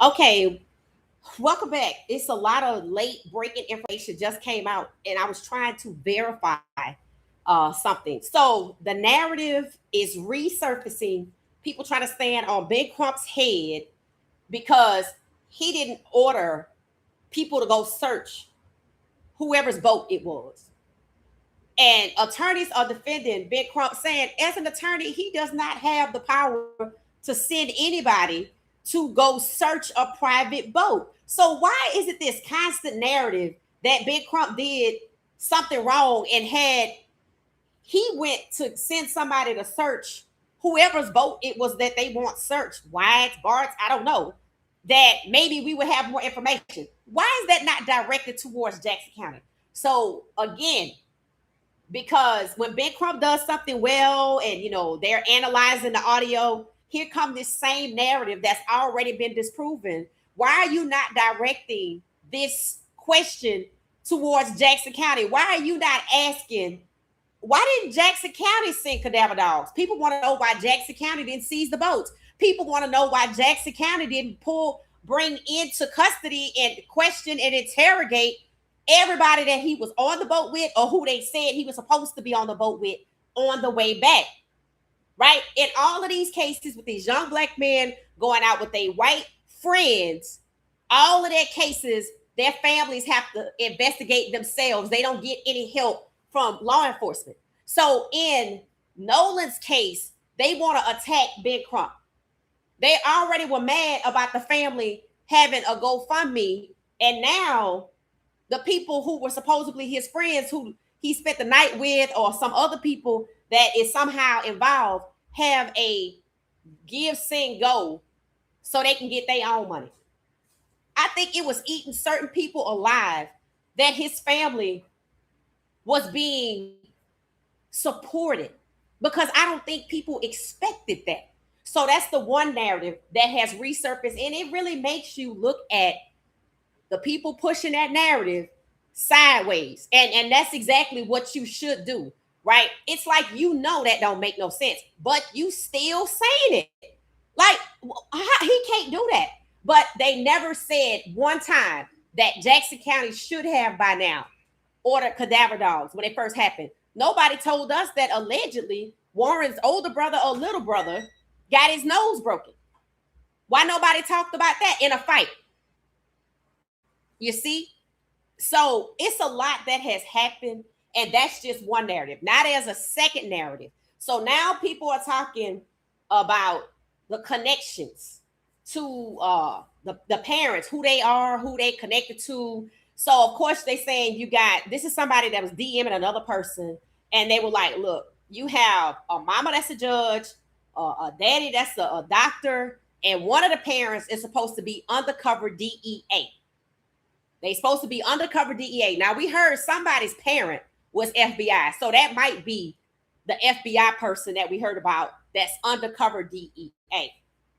Okay, welcome back. It's a lot of late breaking information just came out, and I was trying to verify something. So the narrative is resurfacing. People trying to stand on Big Crump's head because he didn't order people to go search whoever's vote it was. And attorneys are defending Big Crump, saying, as an attorney, he does not have the power to send anybody to go search a private vote. So why is it this constant narrative that Big Crump did something wrong and had he went to send somebody to search whoever's vote it was that they want searched, Whites, Barts, I don't know, that maybe we would have more information. Why is that not directed towards Jackson County? So again, because when Big Crump does something well and they're analyzing the audio, here come this same narrative that's already been disproven. Why are you not directing this question towards Jackson County? Why are you not asking, why didn't Jackson County send cadaver dogs? People want to know why Jackson County didn't seize the boats. People want to know why Jackson County didn't bring into custody and question and interrogate everybody that he was on the boat with or who they said he was supposed to be on the boat with on the way back. Right? In all of these cases with these young black men going out with their white friends, all of their cases, their families have to investigate themselves. They don't get any help from law enforcement. So in Nolan's case, they want to attack Big Crump. They already were mad about the family having a GoFundMe, and now the people who were supposedly his friends who he spent the night with or some other people that is somehow involved have a give, sing, go so they can get their own money. I think it was eating certain people alive that his family was being supported, because I don't think people expected that. So that's the one narrative that has resurfaced, and it really makes you look at the people pushing that narrative sideways. And that's exactly what you should do, right? It's like, that don't make no sense, but you still saying it. Like, he can't do that. But they never said one time that Jackson County should have by now ordered cadaver dogs when it first happened. Nobody told us that allegedly Warren's older brother or little brother got his nose broken. Why nobody talked about that in a fight? You see? So it's a lot that has happened, and that's just one narrative. Now there's a second narrative. So now people are talking about the connections to the parents, who they are, who they connected to. So of course they saying this is somebody that was DMing another person, and they were like, look, you have a mama that's a judge, a daddy that's a doctor, and one of the parents is supposed to be undercover DEA. They supposed to be undercover DEA. Now we heard somebody's parent was FBI, so that might be the FBI person that we heard about that's undercover DEA.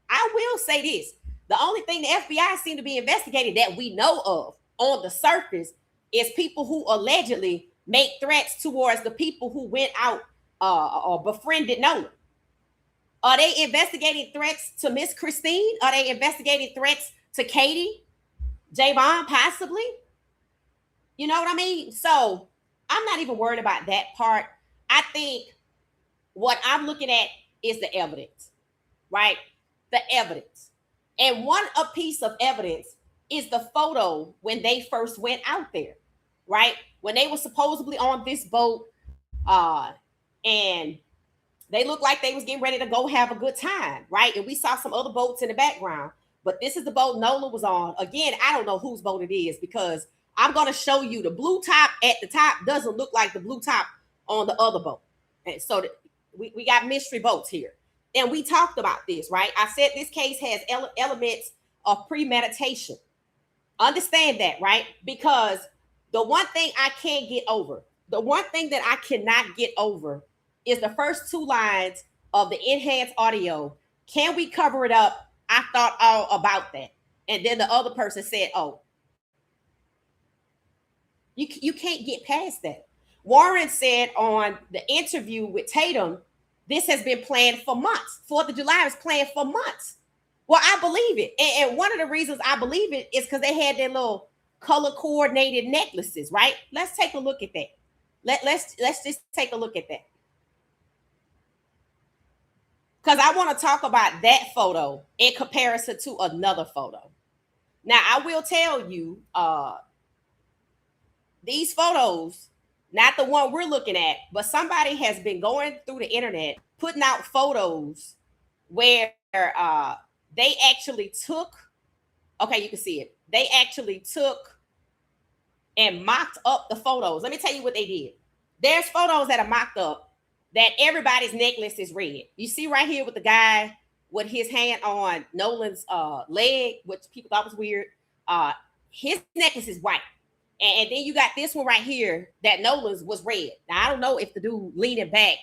I will say this: the only thing the FBI seem to be investigating that we know of on the surface is people who allegedly make threats towards the people who went out or befriended Nolan. Are they investigating threats to Miss Christine? Are they investigating threats to Katie, Javon, possibly? You know what I mean? So I'm not even worried about that part. I think what I'm looking at is the evidence, right? The evidence. And a piece of evidence is the photo when they first went out there, right? When they were supposedly on this boat, and they looked like they was getting ready to go have a good time, right? And we saw some other boats in the background, but this is the boat Nolan was on. Again, I don't know whose boat it is, because I'm going to show you the blue top at the top doesn't look like the blue top on the other boat. And so we got mystery boats here. And we talked about this, right? I said this case has elements of premeditation. Understand that, right? Because the one thing I can't get over, the one thing that I cannot get over is the first two lines of the enhanced audio. Can we cover it up? I thought all about that. And then the other person said, oh, you can't get past that. Warren said on the interview with Tatum, this has been planned for months. 4th of July was planned for months. Well, I believe it. And one of the reasons I believe it is because they had their little color coordinated necklaces, right? Let's take a look at that. Let's just take a look at that. Because I want to talk about that photo in comparison to another photo. Now, I will tell you, these photos, not the one we're looking at, but somebody has been going through the internet putting out photos where they actually took, okay, you can see it. They actually took and mocked up the photos. Let me tell you what they did. There's photos that are mocked up that everybody's necklace is red. You see right here with the guy with his hand on Nolan's leg, which people thought was weird. His necklace is white. And then you got this one right here that Nolan's was red. Now I don't know if the dude leaning back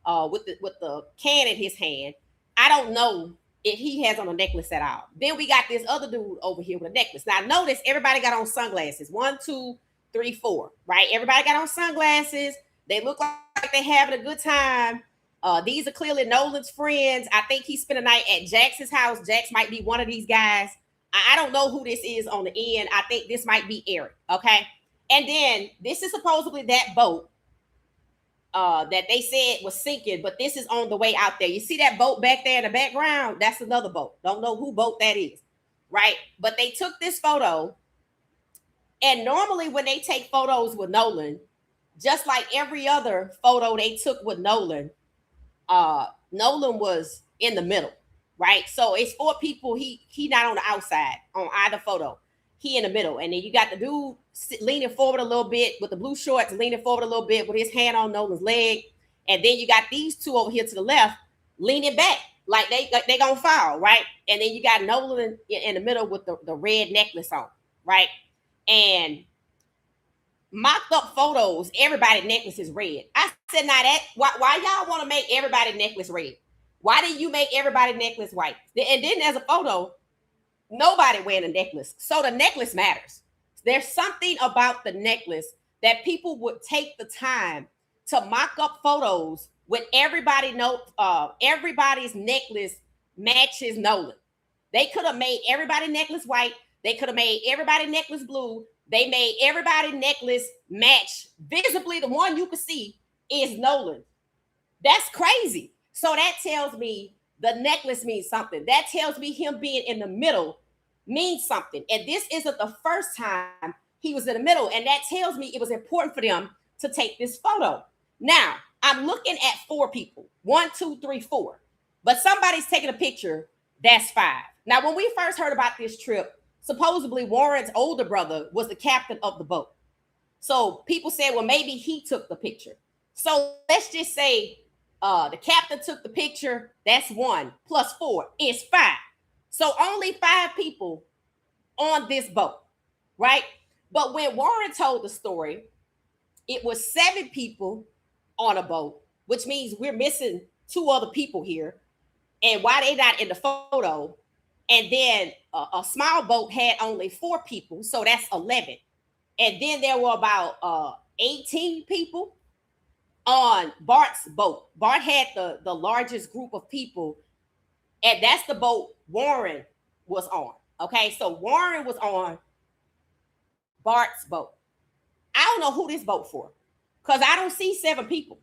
with the can in his hand. I don't know if he has on a necklace at all. Then we got this other dude over here with a necklace. Now notice everybody got on sunglasses. 1, 2, 3, 4. Right? Everybody got on sunglasses. They look like they're having a good time. These are clearly Nolan's friends. I think he spent a night at Jax's house. Jax might be one of these guys. I don't know who this is on the end. I think this might be Eric. Okay. And then this is supposedly that boat that they said was sinking, but this is on the way out there. You see that boat back there in the background? That's another boat. Don't know who boat that is. Right. But they took this photo. And normally when they take photos with Nolan, just like every other photo they took with Nolan, Nolan was in the middle. Right, so it's 4 people. He not on the outside on either photo. He in the middle, and then you got the dude leaning forward a little bit with the blue shorts, leaning forward a little bit with his hand on Nolan's leg, and then you got these two over here to the left leaning back like they gonna fall, right? And then you got Nolan in the middle with the red necklace on, right? And mocked up photos, everybody's necklace is red. I said, now that why y'all want to make everybody's necklace red? Why did you make everybody necklace white? And then there's a photo, nobody wearing a necklace. So the necklace matters. There's something about the necklace that people would take the time to mock up photos when everybody's necklace matches Nolan. They could have made everybody necklace white. They could have made everybody necklace blue. They made everybody necklace match. Visibly, the one you can see is Nolan. That's crazy. So that tells me the necklace means something. That tells me him being in the middle means something. And this isn't the first time he was in the middle. And that tells me it was important for them to take this photo. Now, I'm looking at 4 people. 1, 2, 3, 4. But somebody's taking a picture. That's 5. Now, when we first heard about this trip, supposedly Warren's older brother was the captain of the boat. So people said, well, maybe he took the picture. So let's just say the captain took the picture. That's 1 plus 4 is 5. So only 5 people on this boat, right? But when Warren told the story, it was 7 people on a boat, which means we're missing 2 other people here. And why they not in the photo? And then a small boat had only 4 people, so that's 11. And then there were about 18 people on Bart's boat. Bart had the largest group of people, and that's the boat Warren was on. Okay, so Warren was on Bart's boat. I don't know who this boat for, because I don't see 7 people.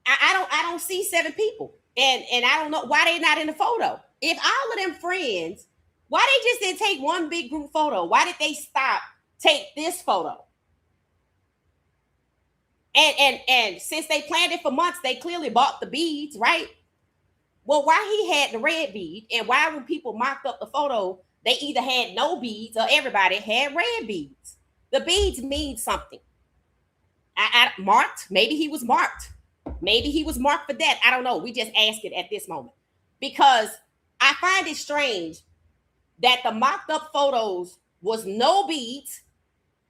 I don't see 7 people, and I don't know why they not in the photo. If all of them friends, why they just didn't take one big group photo? Why did they stop, take this photo? And since they planned it for months, they clearly bought the beads, right? Well, why he had the red bead, and why when people mocked up the photo, they either had no beads or everybody had red beads. The beads mean something. I marked, maybe he was marked. Maybe he was marked for that. I don't know. We just ask it at this moment. Because I find it strange that the mocked up photos was no beads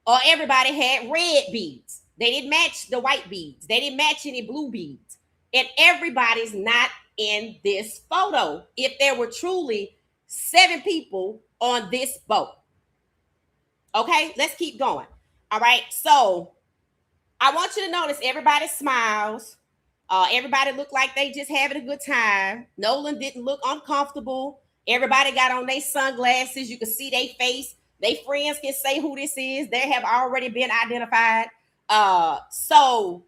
or everybody had red beads. They didn't match the white beads. They didn't match any blue beads. And everybody's not in this photo if there were truly 7 people on this boat. Okay, let's keep going. All right, so I want you to notice everybody smiles. Everybody looked like they just having a good time. Nolan didn't look uncomfortable. Everybody got on their sunglasses. You can see their face. Their friends can say who this is. They have already been identified. So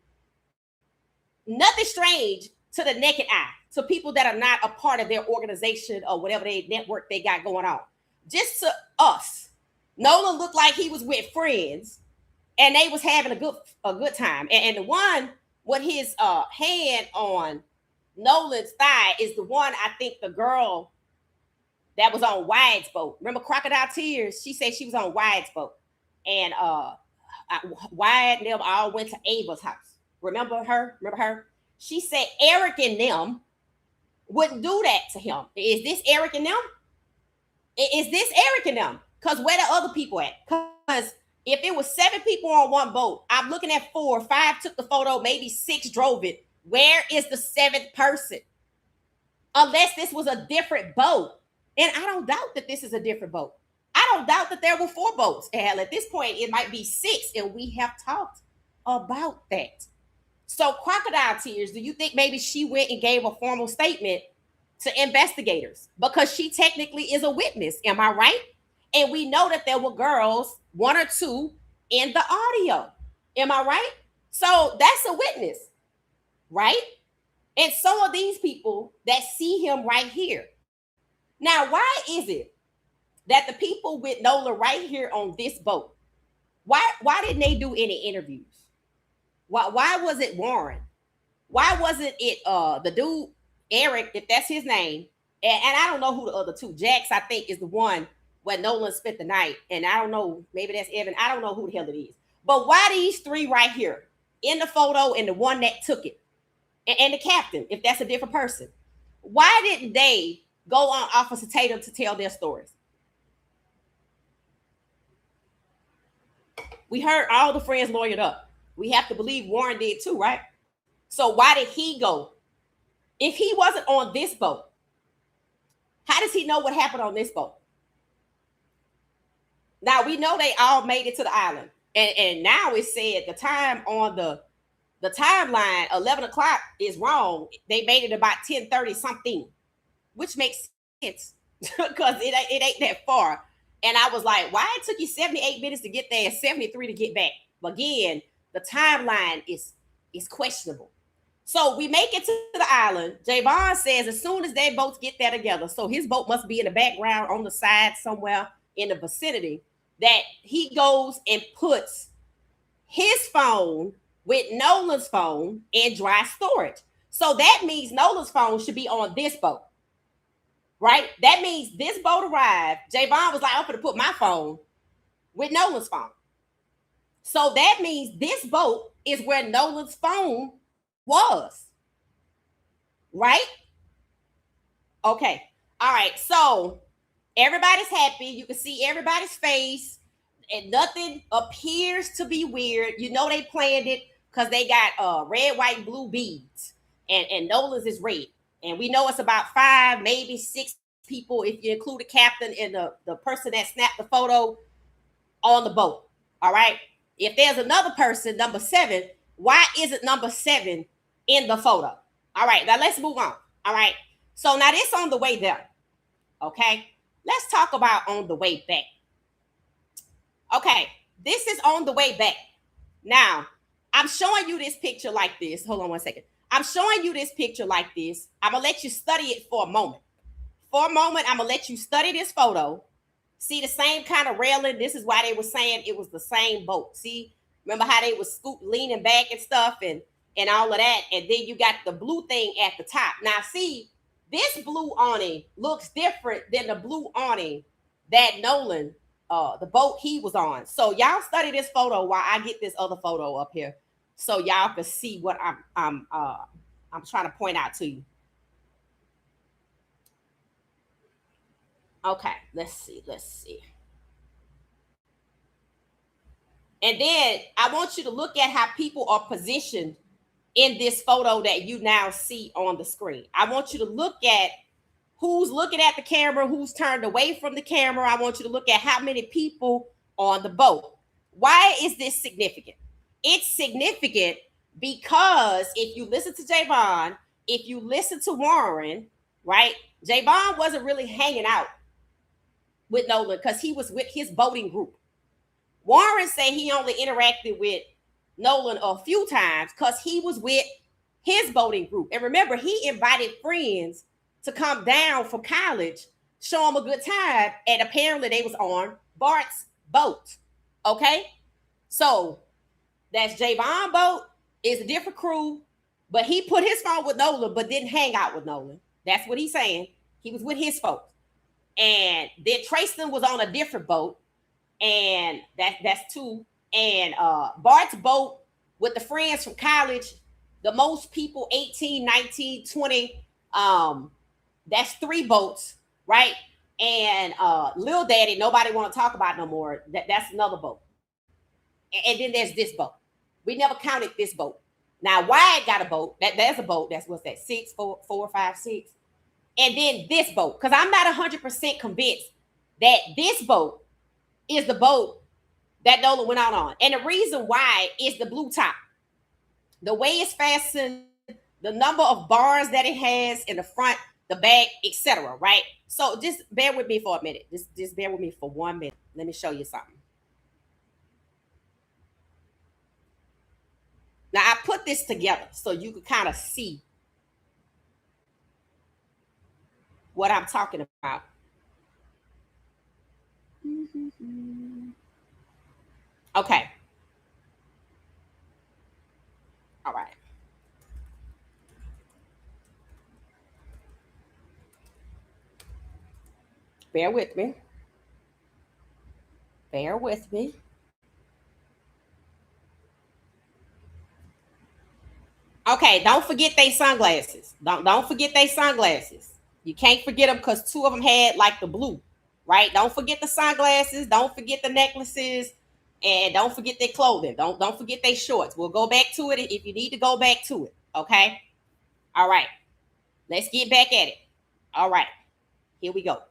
nothing strange to the naked eye, to people that are not a part of their organization or whatever they network they got going on. Just to us, Nolan looked like he was with friends and they was having a good time. And the one with his hand on Nolan's thigh is the one, I think, the girl that was on Wyatt's boat. Remember Crocodile Tears? She said she was on Wyatt's boat. And Wyatt and them all went to Ava's house. Remember her? Remember her? She said Eric and them wouldn't do that to him. Is this Eric and them? Is this Eric and them? Because where the other people at? Because if it was 7 people on one boat, I'm looking at 4, 5 took the photo, maybe 6 drove it. Where is the 7th person? Unless this was a different boat. And I don't doubt that this is a different boat. I don't doubt that there were 4 boats. And at this point, it might be 6. And we have talked about that. So Crocodile Tears, do you think maybe she went and gave a formal statement to investigators? Because she technically is a witness. Am I right? And we know that there were girls, 1 or 2, in the audio. Am I right? So that's a witness, right? And so are these people that see him right here. Now, why is it that the people with Nolan right here on this boat, why didn't they do any interviews? Why was it Warren? Why wasn't it the dude Eric, if that's his name? And I don't know who the other 2. Jax, I think, is the one where Nolan spent the night. And I don't know, maybe that's Evan. I don't know who the hell it is. But why these 3 right here in the photo and the one that took it? And the captain, if that's a different person. Why didn't they go on Officer Tatum to tell their stories? We heard all the friends lawyered up. We have to believe Warren did too, right? So why did he go? If he wasn't on this boat, how does he know what happened on this boat? Now, we know they all made it to the island. And now it said the time on the timeline, 11 o'clock, is wrong. They made it about 10:30 something, which makes sense because it ain't that far. And I was like, why it took you 78 minutes to get there and 73 to get back? Again, the timeline is questionable. So we make it to the island. Javon says as soon as they both get there together, so his boat must be in the background on the side somewhere in the vicinity, that he goes and puts his phone with Nolan's phone in dry storage. So that means Nolan's phone should be on this boat, right? That means this boat arrived. Javon was like, I'm going to put my phone with Nolan's phone. So that means this boat is where Nolan's phone was, right? Okay. All right. So everybody's happy. You can see everybody's face and nothing appears to be weird. You know they planned it because they got red, white, blue beads. And Nolan's is red. And we know it's about 5, maybe 6 people if you include the captain and the person that snapped the photo on the boat. All right. If there's another person, number 7, why isn't number 7 in the photo? All right, now let's move on. All right. So now this on the way there. Okay. Let's talk about on the way back. Okay. This is on the way back. Now, I'm showing you this picture like this. Hold on one second. I'm showing you this picture like this. I'm going to let you study it for a moment. For a moment, I'm going to let you study this photo. See the same kind of railing. This is why they were saying it was the same boat. See, remember how they was leaning back and stuff and all of that. And then you got the blue thing at the top. Now, see, this blue awning looks different than the blue awning that Nolan, the boat he was on. So y'all study this photo while I get this other photo up here, so y'all can see what I'm trying to point out to you. Okay, let's see. And then I want you to look at how people are positioned in this photo that you now see on the screen. I want you to look at who's looking at the camera, who's turned away from the camera. I want you to look at how many people on the boat. Why is this significant? It's significant because if you listen to Javon, if you listen to Warren, right? Javon wasn't really hanging out with Nolan because he was with his boating group. Warren said he only interacted with Nolan a few times because he was with his boating group. And remember, he invited friends to come down from college, show him a good time, and apparently they was on Bart's boat. Okay? So that's Javon boat, is a different crew, but he put his phone with Nolan, but didn't hang out with Nolan. That's what he's saying. He was with his folks. And then Trayston was on a different boat, and that's two. And Bart's boat with the friends from college, the most people, 18, 19, 20, that's 3 boats, right? And Lil Daddy, nobody want to talk about no more. That's another boat. And then there's this boat. We never counted this boat. Now Wyatt got a boat. There's a boat. That's what's that? 6, 4, 4, 5, 6. And then this boat, because I'm not 100% convinced that this boat is the boat that Nolan went out on. And the reason why is the blue top. The way it's fastened, the number of bars that it has in the front, the back, etc. Right? So just bear with me for a minute. Just bear with me for 1 minute. Let me show you something. Now I put this together so you can kind of see what I'm talking about. Okay. All right. Bear with me. Bear with me. Okay, don't forget they sunglasses. Don't forget they sunglasses. You can't forget them because 2 of them had like the blue, right? Don't forget the sunglasses. Don't forget the necklaces, and don't forget their clothing. Don't forget their shorts. We'll go back to it if you need to go back to it. Okay. All right. Let's get back at it. All right. Here we go.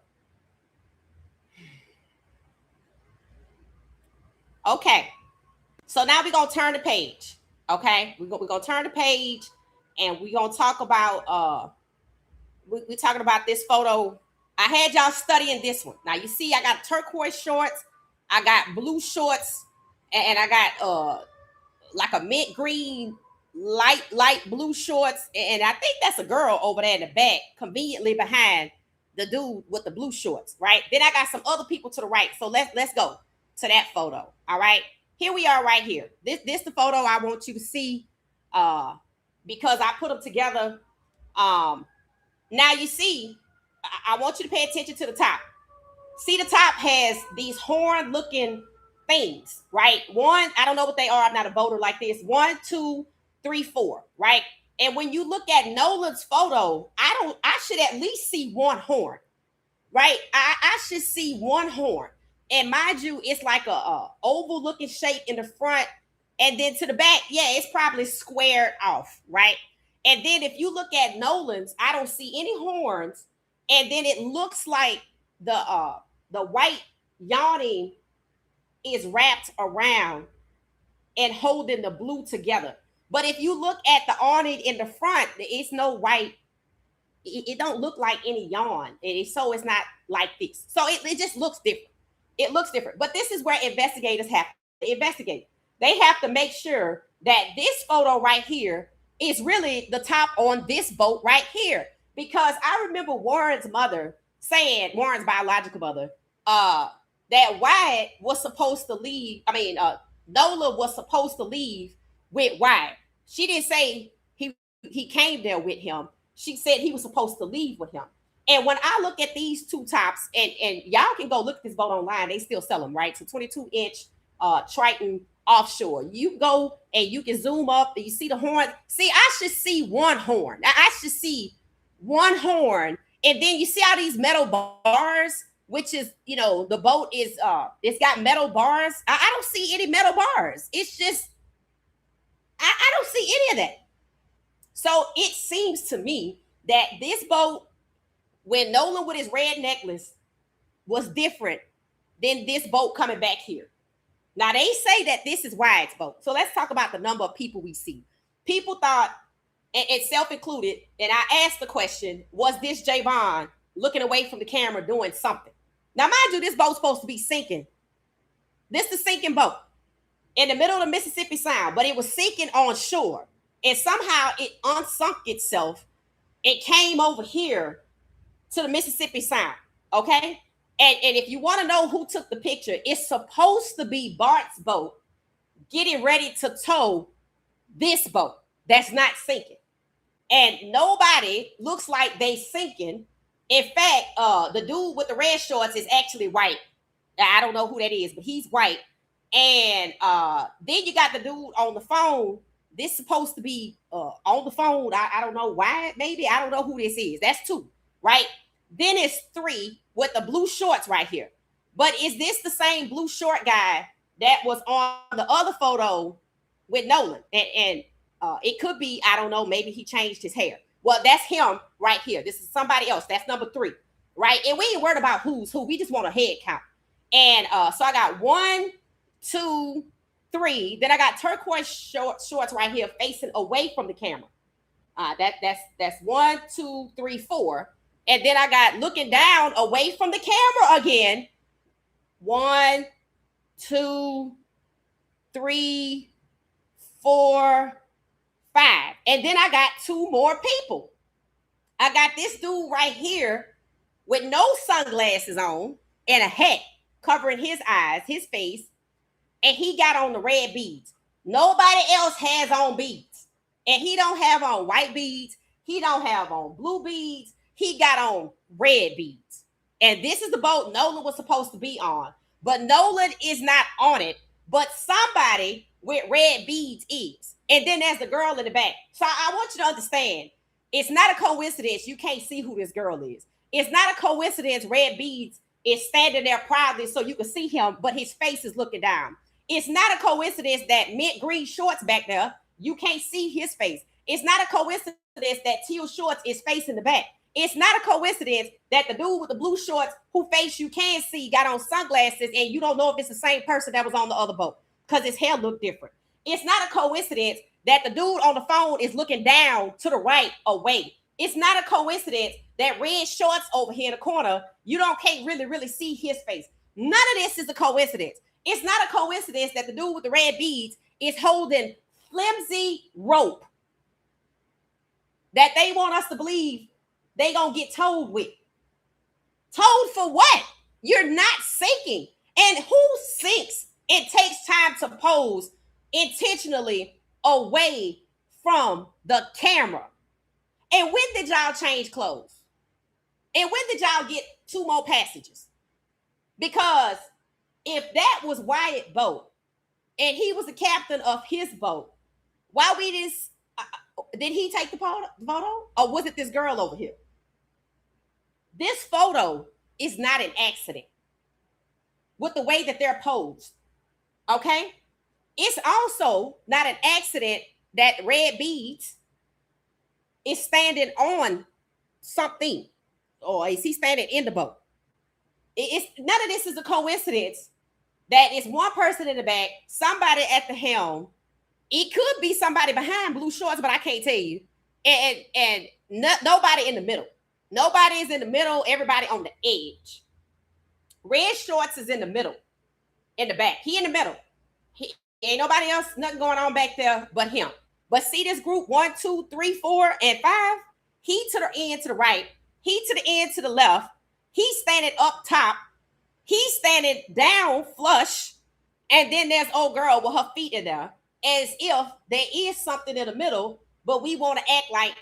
Okay. So now we're gonna turn the page. Okay, we're gonna turn the page, and we're gonna talk about we're talking about this photo. I had y'all studying this one. Now you see I got turquoise shorts, I got blue shorts, and I got like a mint green light blue shorts, and I think that's a girl over there in the back, conveniently behind the dude with the blue shorts, right? Then I got some other people to the right. So let's go to that photo. All right. Here we are right here. This the photo I want you to see because I put them together. Now you see, I want you to pay attention to the top. See, the top has these horn looking things, right? One, I don't know what they are. I'm not a voter like this. 1, 2, 3, 4, right? And when you look at Nolan's photo, I should at least see 1 horn, right? I should see 1 horn. And mind you, it's like a oval looking shape in the front. And then to the back, yeah, it's probably squared off, right? And then if you look at Nolan's, I don't see any horns. And then it looks like the white yawning is wrapped around and holding the blue together. But if you look at the awning in the front, it's no white. It don't look like any yawn. So it's not like this. So it just looks different. It looks different. But this is where investigators have to investigate. They have to make sure that this photo right here is really the top on this boat right here. Because I remember Warren's mother saying, Warren's biological mother, that Wyatt was supposed to leave. Nola was supposed to leave with Wyatt. She didn't say he came there with him. She said he was supposed to leave with him. And when I look at these 2 tops, and y'all can go look at this boat online, they still sell them, right? So 22-inch Triton offshore. You go and you can zoom up and you see the horn. See, I should see 1 horn. I should see 1 horn. And then you see all these metal bars, which is, the boat is, it's got metal bars. I don't see any metal bars. It's just, I don't see any of that. So it seems to me that this boat, when Nolan with his red necklace, was different than this boat coming back here. Now, they say that this is Wyatt's boat. So let's talk about the number of people we see. People thought, and self-included, and I asked the question, was this Javon looking away from the camera doing something. Now, mind you, this boat's supposed to be sinking. This is a sinking boat in the middle of the Mississippi Sound, but it was sinking on shore. And somehow it unsunk itself. It came over here to the Mississippi Sound. Okay. And if you want to know who took the picture, it's supposed to be Bart's boat getting ready to tow this boat that's not sinking. And nobody looks like they sinking. In fact, the dude with the red shorts is actually white. I don't know who that is, but he's white. And then you got the dude on the phone. This is supposed to be on the phone. I don't know why. Maybe I don't know who this is. That's two, right? Then it's three with the blue shorts right here. But is this the same blue short guy that was on the other photo with Nolan? And it could be, I don't know, maybe he changed his hair. Well, that's him right here. This is somebody else. That's number three, right? And we ain't worried about who's who. We just want a head count. And so I got 1, 2, 3. Then I got turquoise shorts right here facing away from the camera. That's 1, 2, 3, 4. And then I got looking down away from the camera again. 1, 2, 3, 4, 5. And then I got 2 more people. I got this dude right here with no sunglasses on and a hat covering his eyes, his face, and he got on the red beads. Nobody else has on beads. And he don't have on white beads. He don't have on blue beads. He got on red beads. And this is the boat Nolan was supposed to be on. But Nolan is not on it. But somebody with red beads is. And then there's the girl in the back. So I want you to understand, it's not a coincidence you can't see who this girl is. It's not a coincidence red beads is standing there proudly so you can see him, but his face is looking down. It's not a coincidence that mint green shorts back there, you can't see his face. It's not a coincidence that teal shorts is facing the back. It's not a coincidence that the dude with the blue shorts who face you can see got on sunglasses and you don't know if it's the same person that was on the other boat because his hair looked different. It's not a coincidence that the dude on the phone is looking down to the right away. It's not a coincidence that red shorts over here in the corner, can't really see his face. None of this is a coincidence. It's not a coincidence that the dude with the red beads is holding flimsy rope that they want us to believe they gonna get towed with. Towed for what? You're not sinking. And who sinks and takes time to pose intentionally away from the camera? And when did y'all change clothes? And when did y'all get 2 more passages? Because if that was Wyatt's boat and he was the captain of his boat, why we just did he take the photo? Or was it this girl over here? This photo is not an accident with the way that they're posed. Okay? It's also not an accident that red beads is standing on something. Or is he standing in the boat? It's none of this is a coincidence that it's one person in the back, somebody at the helm. It could be somebody behind blue shorts, but I can't tell you. And nobody in the middle. Nobody is in the middle. Everybody on the edge. Red shorts is in the middle, in the back. He in the middle. Ain't nobody else, nothing going on back there but him. But see this group 1, 2, 3, 4, and 5. He to the end to the right. He to the end to the left. He's standing up top. He's standing down flush. And then there's old girl with her feet in there. As if there is something in the middle, but we want to act like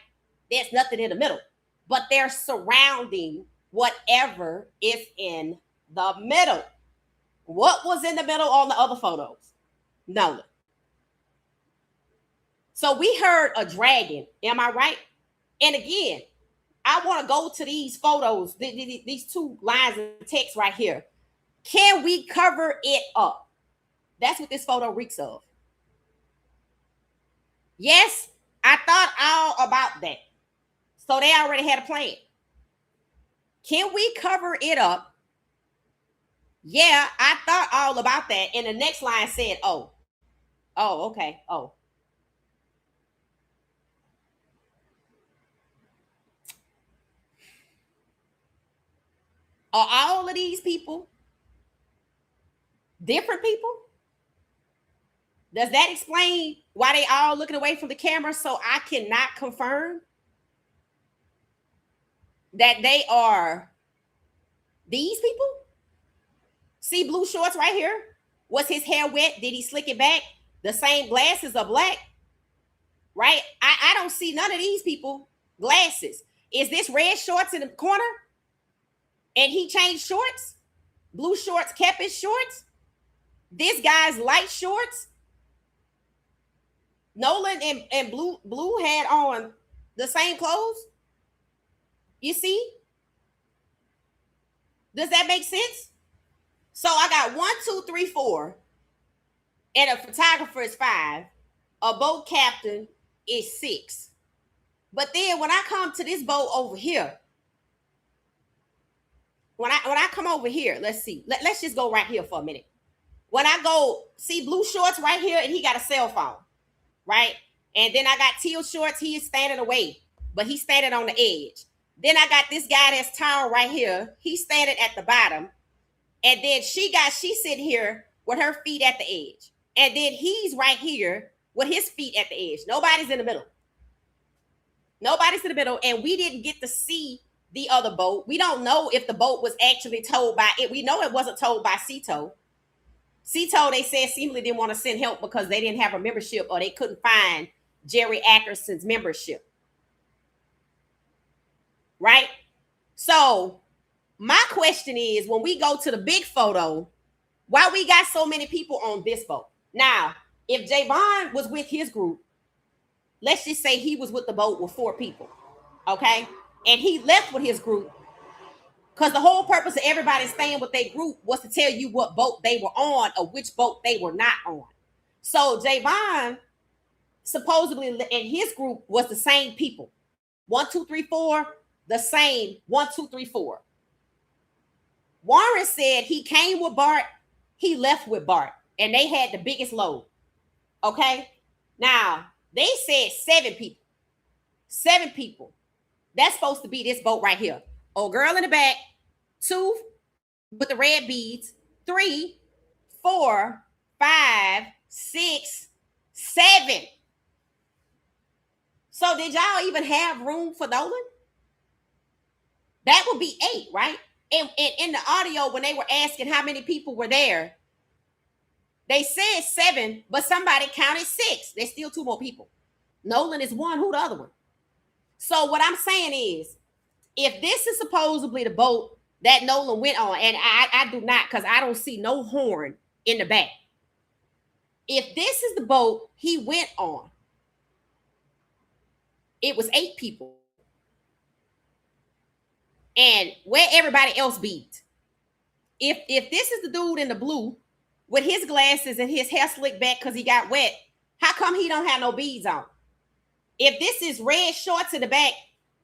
there's nothing in the middle. But they're surrounding whatever is in the middle. What was in the middle on the other photos? Nolan. So we heard a dragon. Am I right? And again, I want to go to these photos, these 2 lines of text right here. Can we cover it up? That's what this photo reeks of. Yes, I thought all about that. So they already had a plan. Can we cover it up? Yeah, I thought all about that. And the next line said, oh, okay. Oh. Are all of these people different people? Does that explain why they all looking away from the camera? So I cannot confirm that they are these people. See blue shorts right here? Was his hair wet? Did he slick it back? The same glasses are black, right? I don't see none of these people glasses. Is this red shorts in the corner? And he changed shorts? Blue shorts kept his shorts? This guy's light shorts? Nolan and Blue had on the same clothes? You see? Does that make sense? So I got 1, 2, 3, 4, and a photographer is 5. A boat captain is 6. But then when I come to this boat over here, when I come over here, let's see. Let's just go right here for a minute. When I go see blue shorts right here, and he got a cell phone, right? And then I got teal shorts. He is standing away, but he's standing on the edge. Then I got this guy that's tall right here. He's standing at the bottom. And then she's sitting here with her feet at the edge. And then he's right here with his feet at the edge. Nobody's in the middle. Nobody's in the middle. And we didn't get to see the other boat. We don't know if the boat was actually towed by it. We know it wasn't towed by Cito. Cito, they said, seemingly didn't want to send help because they didn't have a membership or they couldn't find Jerry Ackerson's membership. Right? So my question is, when we go to the big photo, why we got so many people on this boat? Now, if Javon was with his group, let's just say he was with the boat with 4 people, okay? And he left with his group because the whole purpose of everybody staying with their group was to tell you what boat they were on or which boat they were not on. So Javon supposedly in his group was the same people. 1, 2, 3, 4, the same 1, 2, 3, 4. Warren said he came with Bart, he left with Bart, and they had the biggest load. Okay? Now, they said 7 people. 7 people. That's supposed to be this boat right here. Old girl in the back, 2 with the red beads, 3, 4, 5, 6, 7. So did y'all even have room for Nolan? That would be 8, right? And in the audio, when they were asking how many people were there, they said 7, but somebody counted 6. There's still 2 more people. Nolan is 1. Who the other one? So what I'm saying is, if this is supposedly the boat that Nolan went on, and I do not, because I don't see no horn in the back. If this is the boat he went on, it was 8 people. And where everybody else beat. If this is the dude in the blue with his glasses and his hair slicked back because he got wet, how come he don't have no beads on? If this is red shorts in the back,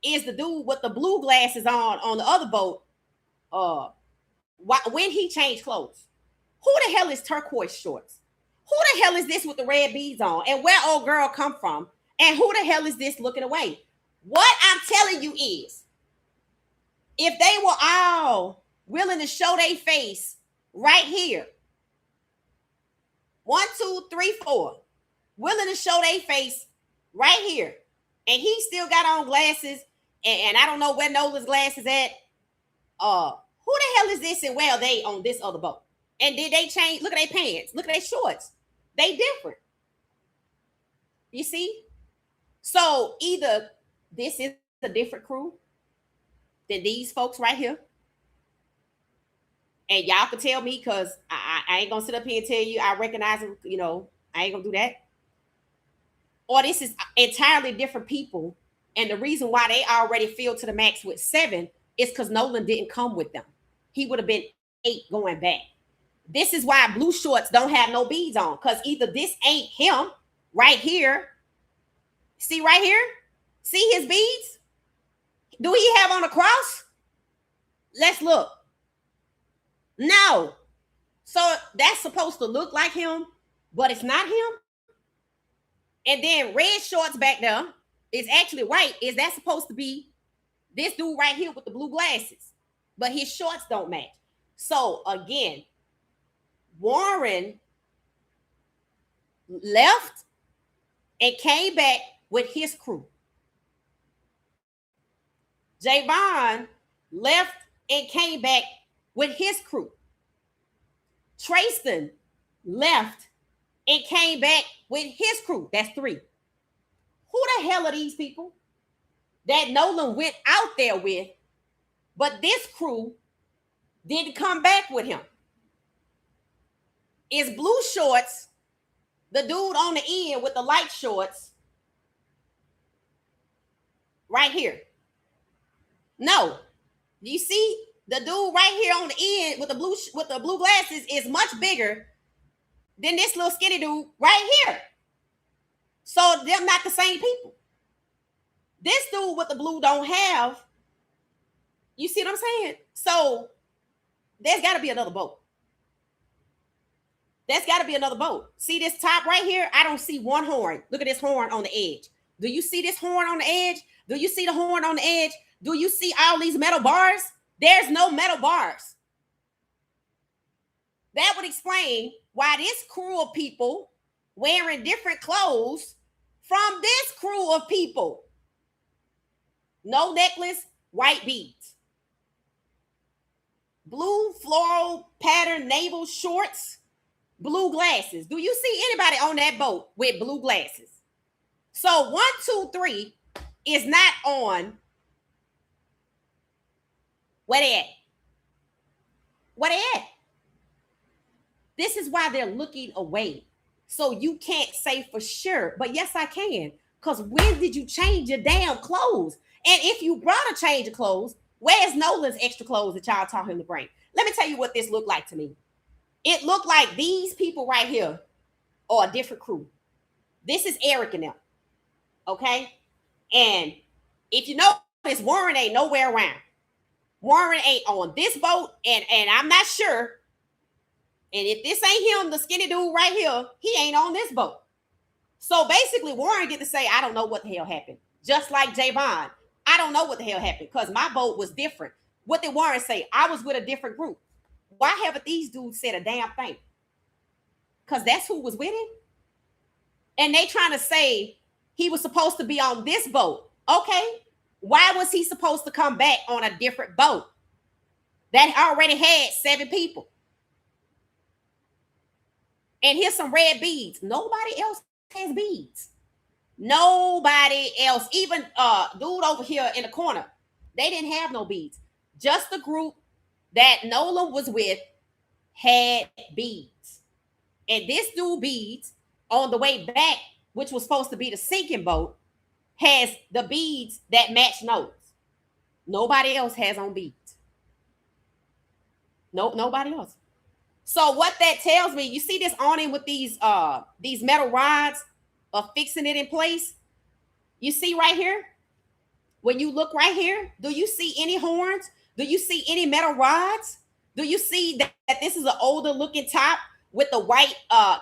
is the dude with the blue glasses on the other boat, when he changed clothes? Who the hell is turquoise shorts? Who the hell is this with the red beads on? And where old girl come from? And who the hell is this looking away? What I'm telling you is, if they were all willing to show their face right here, 1, 2, 3, 4, willing to show their face right here, and he still got on glasses, and I don't know where Nolan's glasses at. Who the hell is this and where are they on this other boat? And did they change? Look at their pants. Look at their shorts. They different. You see? So either this is a different crew than these folks right here. And y'all can tell me, because I ain't going to sit up here and tell you I recognize them. You know, I ain't going to do that. Or this is entirely different people. And the reason why they already filled to the max with 7 is because Nolan didn't come with them. He would have been 8 going back. This is why blue shorts don't have no beads on, because either this ain't him right here. See right here? See his beads? Do he have on a cross? Let's look. No. So that's supposed to look like him, but it's not him. And then red shorts back there is actually white. Is that supposed to be this dude right here with the blue glasses? but his shorts don't match. So again, Warren left and came back with his crew. Javon left and came back with his crew. Trayston left and came back with his crew. That's 3. Who the hell are these people that Nolan went out there with, but this crew didn't come back with him? Is Blue Shorts the dude on the end with the light shorts right here? No. You see the dude right here on the end with the blue glasses is much bigger than this little skinny dude right here. So they're not the same people. This dude with the blue don't have. You see what I'm saying? So there's got to be another boat. There's got to be another boat. See this top right here? I don't see one horn. Look at this horn on the edge. Do you see this horn on the edge? Do you see the horn on the edge? Do you see all these metal bars? There's no metal bars. That would explain why this crew of people wearing different clothes from this crew of people. No necklace, white beads. Blue floral pattern navel shorts, blue glasses. Do you see anybody on that boat with blue glasses? So 1, 2, 3 is not on. Where they at? Where they at? This is why they're looking away. So you can't say for sure, but yes, I can. Because when did you change your damn clothes? And if you brought a change of clothes, where's Nolan's extra clothes that y'all taught him to bring? Let me tell you what this looked like to me. It looked like these people right here are a different crew. This is Eric and them. Okay? And if you notice, Warren ain't nowhere around. Warren ain't on this boat, and I'm not sure. And if this ain't him, the skinny dude right here, he ain't on this boat. So basically, Warren get to say, I don't know what the hell happened. Just like Javon, I don't know what the hell happened because my boat was different. What did Warren say? I was with a different group. Why haven't these dudes said a damn thing? Because that's who was with him. And they trying to say he was supposed to be on this boat. Okay. Why was he supposed to come back on a different boat that already had 7 people? And here's some red beads. Nobody else has beads. Nobody else. Even dude over here in the corner, they didn't have no beads. Just the group that Nolan was with had beads. And this dude beads on the way back, which was supposed to be the sinking boat, has the beads that match Nolan's. Nobody else has on beads. Nope, nobody else. So what that tells me, you see this awning with these metal rods of fixing it in place? You see right here? When you look right here, do you see any horns? Do you see any metal rods? Do you see that this is an older looking top with the white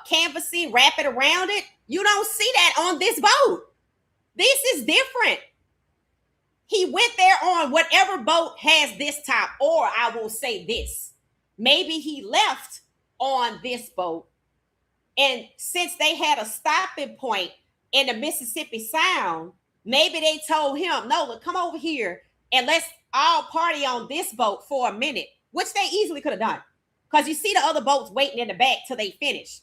canvasing wrapping around it? You don't see that on this boat. This is different. He went there on whatever boat has this top, or I will say this. Maybe he left on this boat. And since they had a stopping point in the Mississippi Sound, maybe they told him, Nolan, come over here and let's all party on this boat for a minute, which they easily could have done. Because you see the other boats waiting in the back till they finish.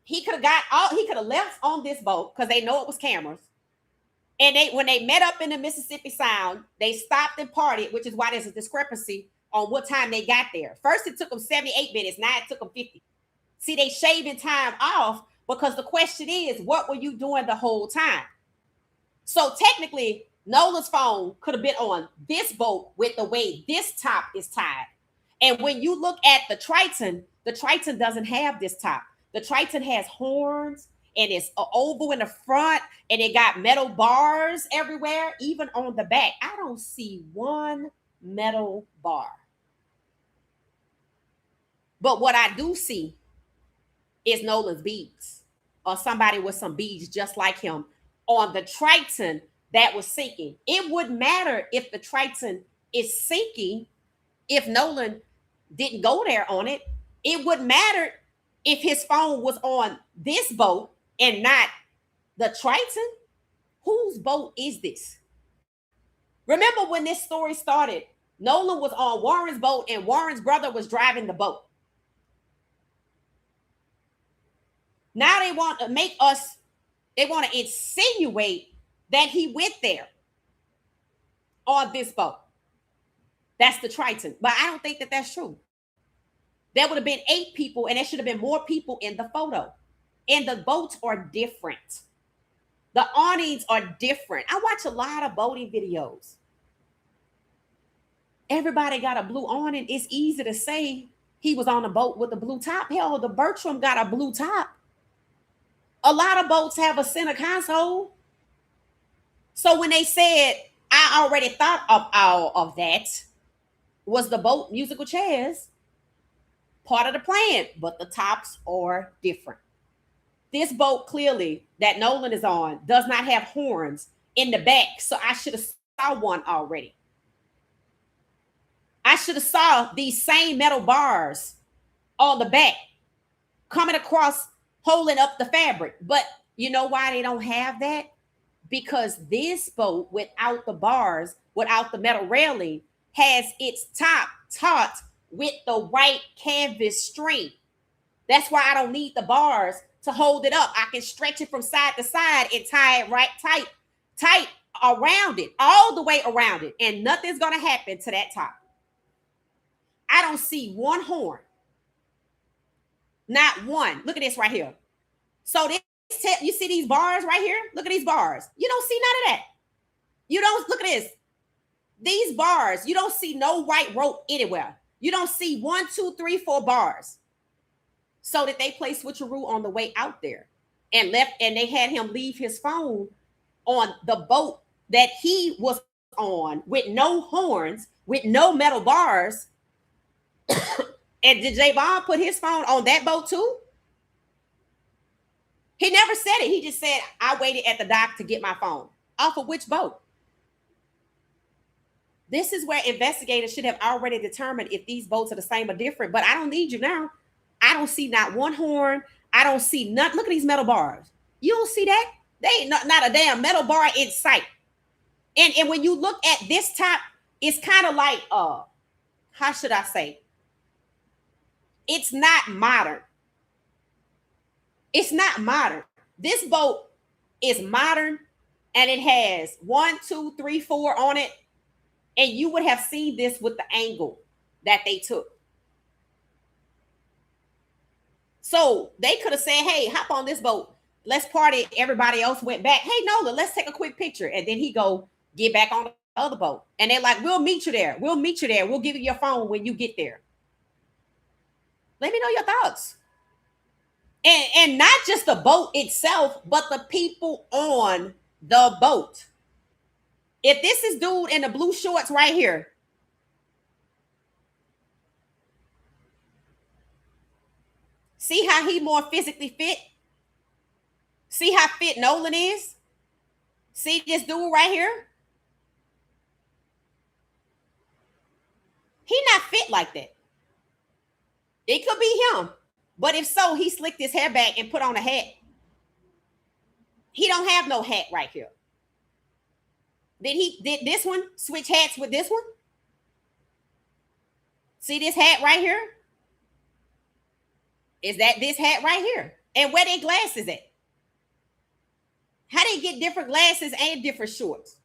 He could have left on this boat because they know it was cameras. And when they met up in the Mississippi Sound, they stopped and partied, which is why there's a discrepancy on what time they got there. First, it took them 78 minutes. Now it took them 50. See, they shaving time off because the question is, what were you doing the whole time? So technically, Nolan's phone could have been on this boat with the way this top is tied. And when you look at the Triton doesn't have this top. The Triton has horns and it's an oval in the front and it got metal bars everywhere, even on the back. I don't see one metal bar. But what I do see is Nolan's beads or somebody with some beads just like him on the Triton that was sinking. It wouldn't matter if the Triton is sinking if Nolan didn't go there on it. It wouldn't matter if his phone was on this boat and not the Triton. Whose boat is this? Remember when this story started, Nolan was on Warren's boat and Warren's brother was driving the boat. Now they want to make us, they want to insinuate that he went there on this boat. That's the Triton. But I don't think that that's true. There would have been 8 people and there should have been more people in the photo. And the boats are different. The awnings are different. I watch a lot of boating videos. Everybody got a blue awning. It's easy to say he was on a boat with a blue top. Hell, the Bertram got a blue top. A lot of boats have a center console. So when they said, I already thought of all of that, was the boat musical chairs part of the plan, but the tops are different. This boat clearly that Nolan is on does not have horns in the back, so I should have saw one already. I should have saw these same metal bars on the back coming across, holding up the fabric. But you know why they don't have that? Because this boat without the bars, without the metal railing, has its top taut with the white canvas string. That's why I don't need the bars to hold it up. I can stretch it from side to side and tie it right tight around it, all the way around it, and nothing's going to happen to that top. I don't see one horn. Not one. Look at this right here. So this, you see these bars right here? Look at these bars. You don't see none of that. You don't, look at this. These bars, you don't see no white rope anywhere. You don't see 1, 2, 3, 4 bars. So that they play switcheroo on the way out there and left, and they had him leave his phone on the boat that he was on with no horns, with no metal bars. And did Javon put his phone on that boat too? He never said it. He just said, I waited at the dock to get my phone. Off of which boat? This is where investigators should have already determined if these boats are the same or different, but I don't need you now. I don't see not one horn. I don't see nothing. Look at these metal bars. You don't see that? They ain't not a damn metal bar in sight. And when you look at this top, it's kind of like, how should I say? It's not modern. It's not modern. This boat is modern and it has 1, 2, 3, 4 on it. And you would have seen this with the angle that they took. So they could have said, hey, hop on this boat. Let's party. Everybody else went back. Hey, Nolan, let's take a quick picture. And then he go get back on the other boat. And they're like, we'll meet you there. We'll meet you there. We'll give you your phone when you get there. Let me know your thoughts. And not just the boat itself, but the people on the boat. If this is dude in the blue shorts right here, see how he more physically fit? See how fit Nolan is? See this dude right here? He not fit like that. It could be him. But if so, he slicked his hair back and put on a hat. He don't have no hat right here. Did this one switch hats with this one? See this hat right here? Is that this hat right here? And where they glasses at? How they get different glasses and different shorts?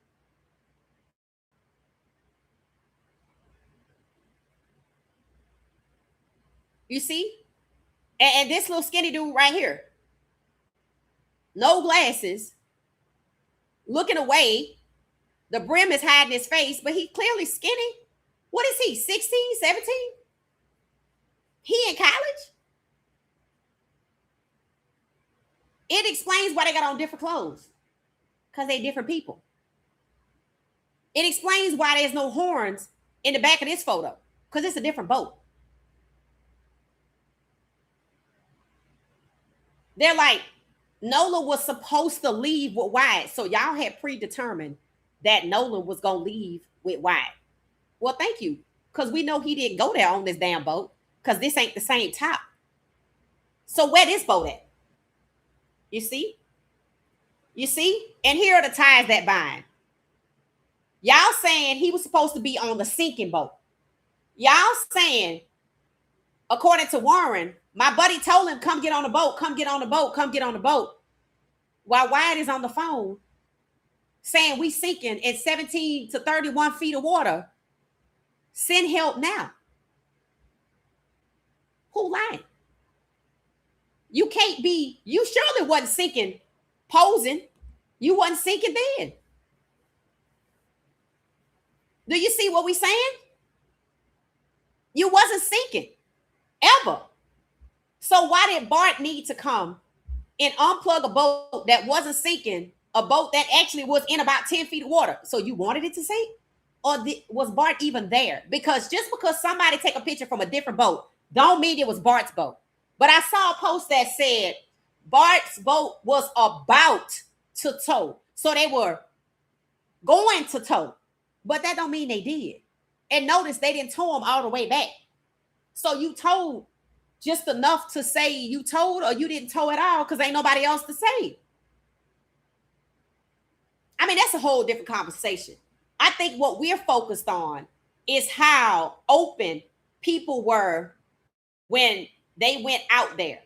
You see? And this little skinny dude right here. No glasses. Looking away. The brim is hiding his face, but he clearly skinny. What is he, 16, 17? He in college? It explains why they got on different clothes. Because they're different people. It explains why there's no horns in the back of this photo. Because it's a different boat. They're like, Nolan was supposed to leave with Wyatt. So y'all had predetermined that Nolan was going to leave with Wyatt. Well, thank you. Because we know he didn't go there on this damn boat. Because this ain't the same top. So where this boat at? You see? You see? And here are the ties that bind. Y'all saying he was supposed to be on the sinking boat. Y'all saying, according to Warren, my buddy told him, come get on the boat, come get on the boat, come get on the boat. While Wyatt is on the phone saying we sinking at 17 to 31 feet of water. Send help now. Who lying? You can't be, you surely wasn't sinking posing. You wasn't sinking then. Do you see what we saying? You wasn't sinking ever. So why did Bart need to come and unplug a boat that wasn't sinking, a boat that actually was in about 10 feet of water? So you wanted it to sink? Or was Bart even there? Because just because somebody take a picture from a different boat don't mean it was Bart's boat. But I saw a post that said Bart's boat was about to tow. So they were going to tow. But that don't mean they did. And notice they didn't tow them all the way back. So you towed just enough to say you towed, or you didn't tow at all because ain't nobody else to save. I mean, that's a whole different conversation. I think what we're focused on is how open people were when they went out there.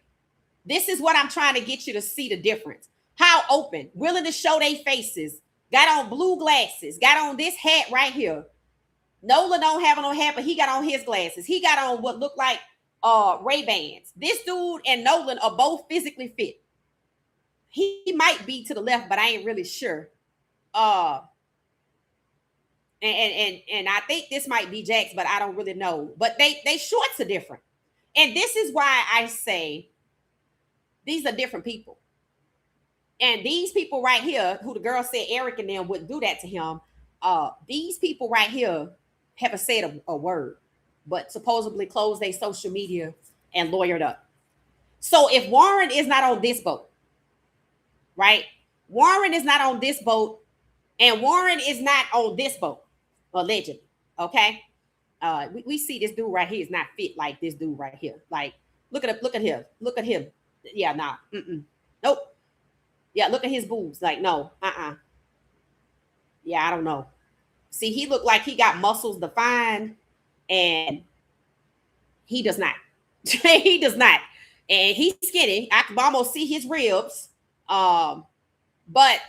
This is what I'm trying to get you to see the difference. How open, willing to show their faces, got on blue glasses, got on this hat right here. Nolan don't have no hat, but he got on his glasses. He got on what looked like Ray-Bans. This dude and Nolan are both physically fit. He might be to the left, but I ain't really sure. And I think this might be Jax, but I don't really know. But they shorts are different. And this is why I say these are different people. And these people right here, who the girl said Eric and them wouldn't do that to him, these people right here haven't said a word, but supposedly closed their social media and lawyered up. So if Warren is not on this boat, right? Warren is not on this boat, and Warren is not on this boat, allegedly. Okay. We see this dude right here is not fit like this dude right here. Like, look at him. Yeah, nah. Nope. Yeah, look at his boobs. Like, no, Yeah, I don't know. See, he looked like he got muscles defined, and he does not. He does not. And he's skinny. I can almost see his ribs. But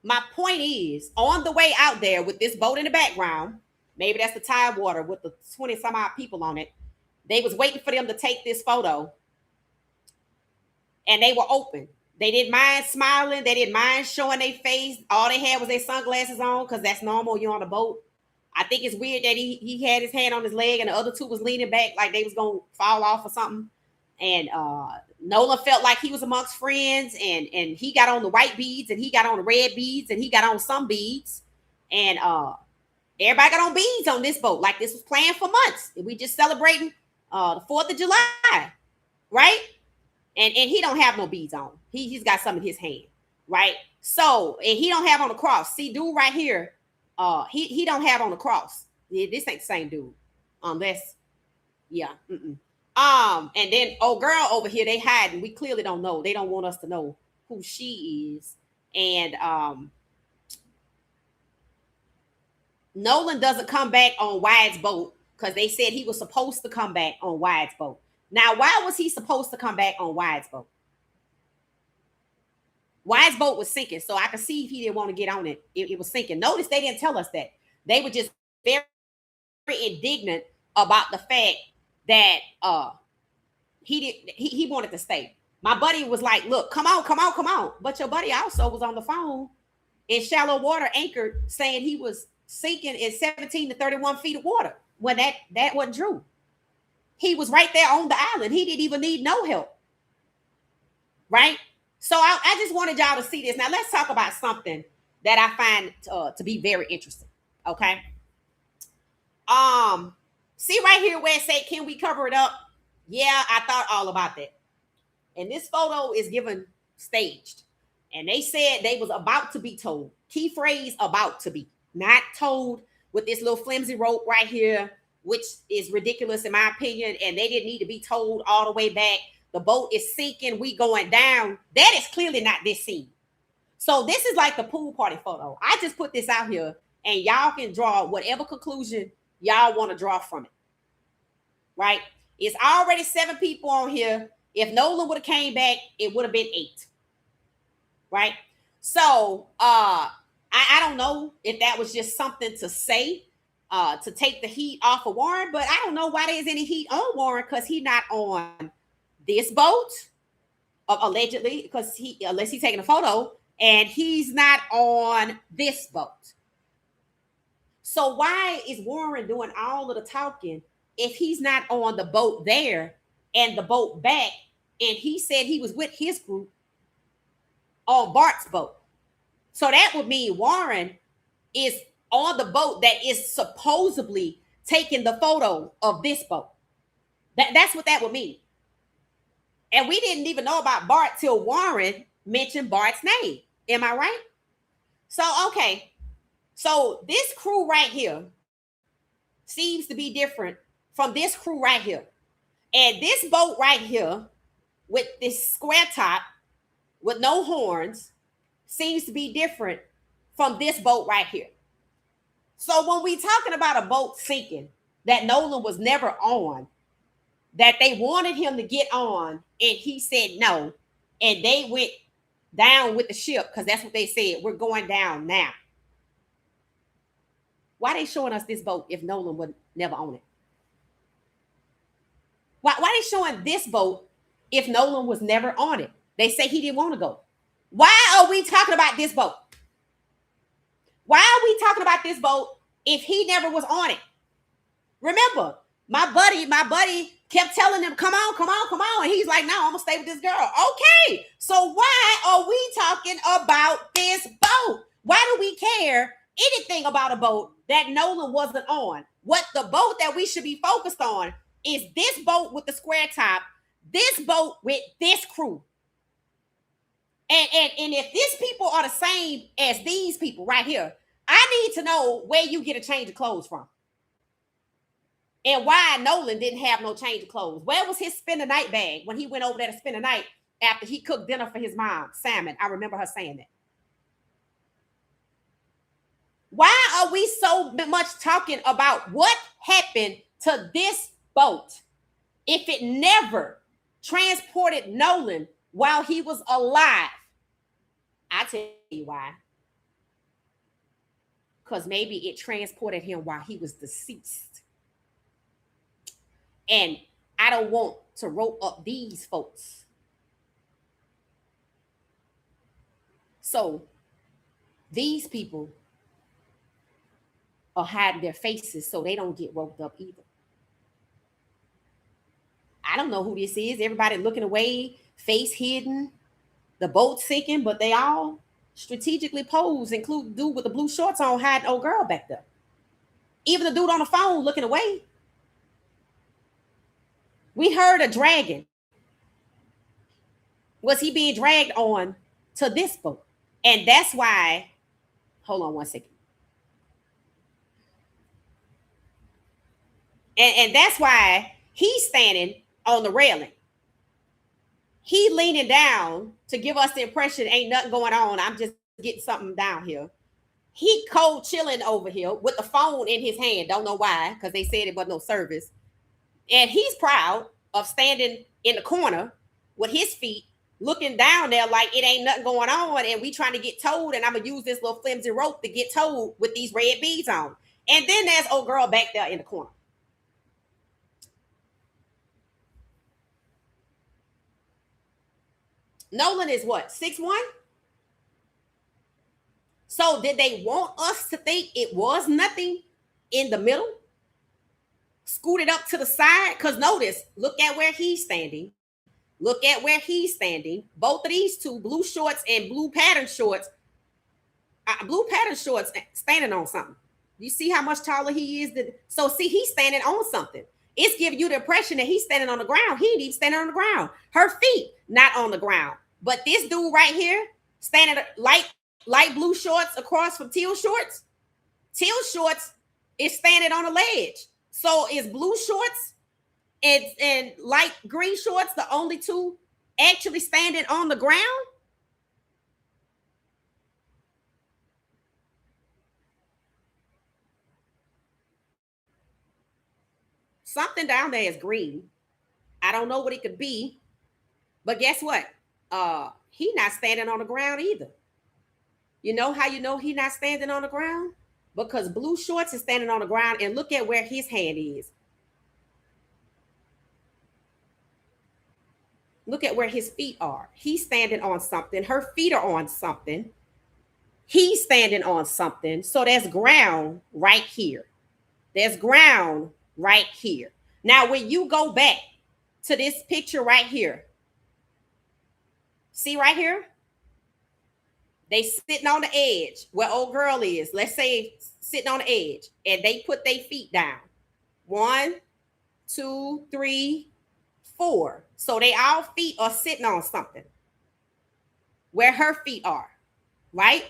my point is, on the way out there with this boat in the background, maybe that's the Tidewater with the 20 some odd people on it. They was waiting for them to take this photo, and they were open. They didn't mind smiling. They didn't mind showing their face. All they had was their sunglasses on, because that's normal. You're on a boat. I think it's weird that he had his hand on his leg and the other two was leaning back like they was going to fall off or something. And Nolan felt like he was amongst friends, and he got on the white beads, and he got on the red beads, and he got on some beads. And everybody got on beads on this boat. Like this was planned for months. We just celebrating the 4th of July, right? And he don't have no beads on. He's got some in his hand, right? So, and he don't have on the cross. See, dude right here, he don't have on the cross. Yeah, this ain't the same dude. Unless, yeah. And then old girl over here, they hiding. We clearly don't know. They don't want us to know who she is. And Nolan doesn't come back on Wyatt's boat because they said he was supposed to come back on Wyatt's boat. Now, why was he supposed to come back on Wyatt's boat? Wyatt's boat was sinking, so I could see if he didn't want to get on it. It was sinking. Notice they didn't tell us that. They were just very, very indignant about the fact that he wanted to stay. My buddy was like, look, come on. But your buddy also was on the phone in shallow water anchored saying he was sinking in 17 to 31 feet of water when that wasn't true. He was right there on the island. He didn't even need no help. Right? So I just wanted y'all to see this. Now let's talk about something that I find to be very interesting. Okay. See right here where it say, can we cover it up? Yeah, I thought all about that. And this photo is given staged. And they said they was about to be told. Key phrase, about to be. Not told with this little flimsy rope right here, which is ridiculous in my opinion, and they didn't need to be towed all the way back. The boat is sinking, we going down. That is clearly not this scene. So this is like the pool party photo. I just put this out here, and y'all can draw whatever conclusion y'all want to draw from it. Right? It's already 7 people on here. If Nolan would have came back, it would have been 8. Right? So I don't know if that was just something to say to take the heat off of Warren, but I don't know why there's any heat on Warren, because he's not on this boat, allegedly, because unless he's taking a photo, and he's not on this boat. So why is Warren doing all of the talking if he's not on the boat there and the boat back, and he said he was with his group on Bart's boat? So that would mean Warren is on the boat that is supposedly taking the photo of this boat. That's what that would mean. And we didn't even know about Bart till Warren mentioned Bart's name. Am I right? So, okay. So this crew right here seems to be different from this crew right here. And this boat right here with this square top with no horns seems to be different from this boat right here. So when we talking about a boat sinking that Nolan was never on, that they wanted him to get on, and he said no, and they went down with the ship, because that's what they said, we're going down now. Why they showing us this boat if Nolan would never own it? Why they showing this boat if Nolan was never on it? They say he didn't want to go. Why are we talking about this boat? Why are we talking about this boat if he never was on it? Remember, my buddy kept telling him, come on, come on, come on. And he's like, no, I'm going to stay with this girl. Okay, so why are we talking about this boat? Why do we care anything about a boat that Nolan wasn't on? What the boat that we should be focused on is this boat with the square top, this boat with this crew. And if these people are the same as these people right here, I need to know where you get a change of clothes from. And why Nolan didn't have no change of clothes. Where was his spend the night bag when he went over there to spend the night after he cooked dinner for his mom, salmon? I remember her saying that. Why are we so much talking about what happened to this boat if it never transported Nolan while he was alive? I tell you why. Because maybe it transported him while he was deceased. And I don't want to rope up these folks. So these people are hiding their faces so they don't get roped up either. I don't know who this is. Everybody looking away, face hidden, the boat sinking, but they all strategically posed, including the dude with the blue shorts on hiding old girl back there. Even the dude on the phone looking away. We heard a dragon. Was he being dragged on to this boat? And that's why, hold on one second. And that's why he's standing on the railing. He leaning down to give us the impression ain't nothing going on. I'm just getting something down here. He cold chilling over here with the phone in his hand. Don't know why, because they said it was no service. And he's proud of standing in the corner with his feet looking down there like it ain't nothing going on, and we trying to get towed, and I'm going to use this little flimsy rope to get towed with these red beads on. And then there's old girl back there in the corner. Nolan is what, 6'1"? So did they want us to think it was nothing in the middle? Scooted up to the side? Because notice, look at where he's standing. Look at where he's standing. Both of these two, blue shorts and blue pattern shorts, standing on something. You see how much taller he is? So see, he's standing on something. It's giving you the impression that he's standing on the ground. He ain't even standing on the ground. Her feet not on the ground. But this dude right here, standing light blue shorts across from teal shorts. Teal shorts is standing on a ledge. So is blue shorts and light green shorts the only two actually standing on the ground? Something down there is green. I don't know what it could be, but guess what? He not standing on the ground either. You know how you know he not standing on the ground? Because blue shorts is standing on the ground and look at where his hand is. Look at where his feet are. He's standing on something. Her feet are on something. He's standing on something. So there's ground right here. There's ground right here. Now, when you go back to this picture right here, see right here? They sitting on the edge where old girl is. Let's say sitting on the edge, and they put their feet down. 1, 2, 3, 4. So they all feet are sitting on something where her feet are, right?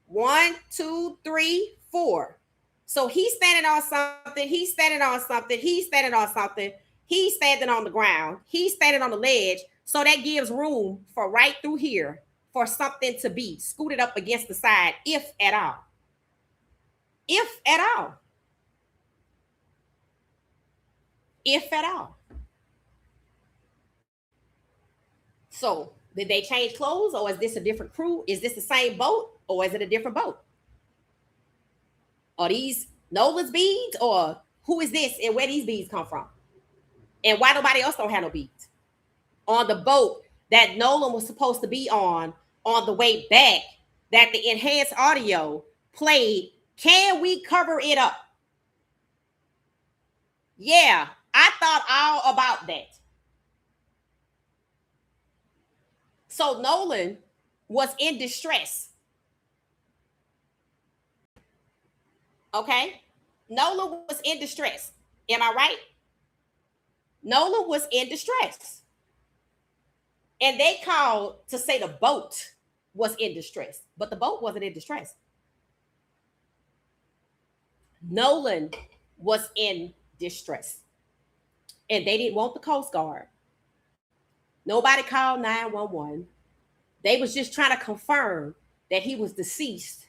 1, 2, 3, 4. So he's standing on something. He's standing on something. He's standing on something. He's standing on the ground. He's standing on the ledge. So that gives room for right through here for something to be scooted up against the side, if at all. If at all. If at all. So did they change clothes, or is this a different crew? Is this the same boat, or is it a different boat? Are these Nolan's beads, or who is this and where these beads come from? And why nobody else don't have no beads? On the boat that Nolan was supposed to be on the way back, that the enhanced audio played, can we cover it up? Yeah, I thought all about that. So Nolan was in distress. Okay? Nolan was in distress. Am I right? Nolan was in distress. And they called to say the boat was in distress, but the boat wasn't in distress. Nolan was in distress. And they didn't want the Coast Guard. Nobody called 911. They was just trying to confirm that he was deceased.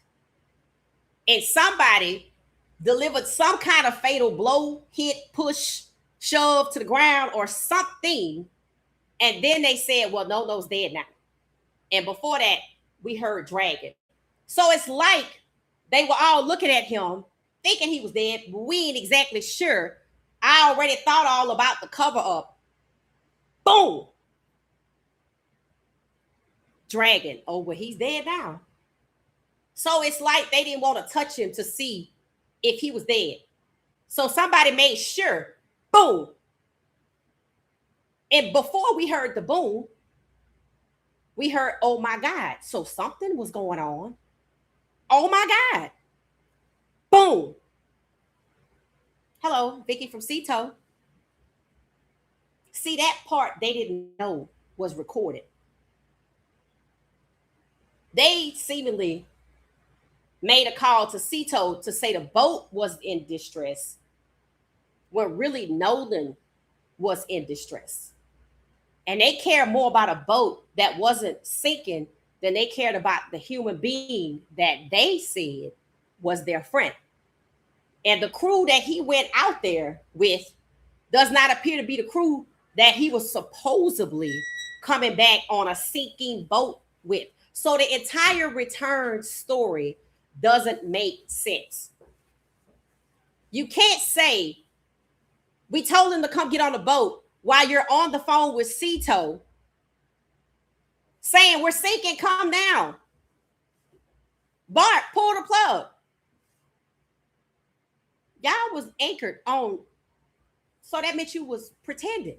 And somebody delivered some kind of fatal blow, hit, push, shove to the ground or something. And then they said, well, No's dead now. And before that, we heard dragging. So it's like they were all looking at him, thinking he was dead, but we ain't exactly sure. I already thought all about the cover up. Boom. Dragging. Oh, well, he's dead now. So it's like they didn't want to touch him to see if he was dead. So somebody made sure. Boom. And before we heard the boom, we heard, oh my God. So something was going on. Oh my God. Boom. Hello, Vicky from Cito. See, that part they didn't know was recorded. They seemingly made a call to Cito to say the boat was in distress, when really Nolan was in distress. And they cared more about a boat that wasn't sinking than they cared about the human being that they said was their friend. And the crew that he went out there with does not appear to be the crew that he was supposedly coming back on a sinking boat with. So the entire return story doesn't make sense. You can't say, we told him to come get on the boat while you're on the phone with Cito saying, we're sinking, come down. Bart, pull the plug. Y'all was anchored on, so that meant you was pretending.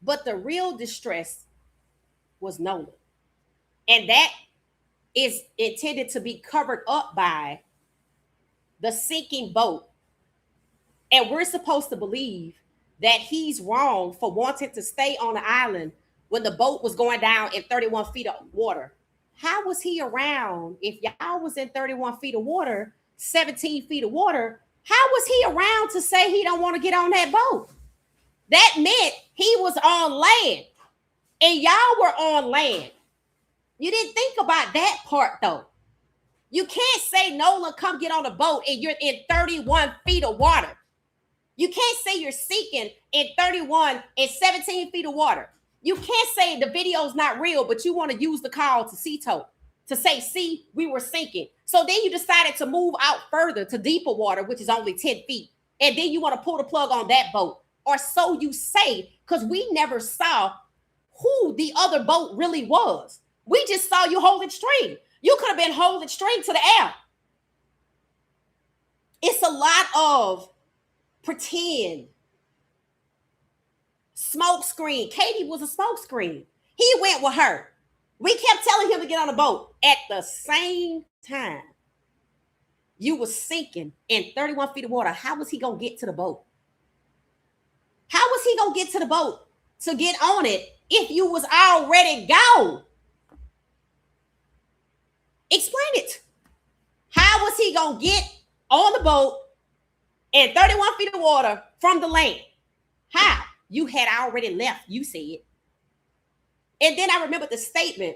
But the real distress was Nolan. And that is intended to be covered up by the sinking boat. And we're supposed to believe that he's wrong for wanting to stay on the island when the boat was going down in 31 feet of water. How was he around if y'all was in 31 feet of water, 17 feet of water? How was he around to say he don't want to get on that boat? That meant he was on land and y'all were on land. You didn't think about that part though. You can't say, Nolan, come get on a boat and you're in 31 feet of water. You can't say you're sinking in 31 and 17 feet of water. You can't say the video's not real, but you want to use the call to Ceto to say, see, we were sinking. So then you decided to move out further to deeper water, which is only 10 feet. And then you want to pull the plug on that boat. Or so you say, because we never saw who the other boat really was. We just saw you holding string. You could have been holding string to the air. It's a lot of pretend. Smoke screen. Katie was a smoke screen. He went with her. We kept telling him to get on the boat. At the same time, you were sinking in 31 feet of water. How was he going to get to the boat? How was he going to get to the boat to get on it if you was already gone? Explain it. How was he going to get on the boat in 31 feet of water from the land? How? You had already left, you said. And then I remember the statement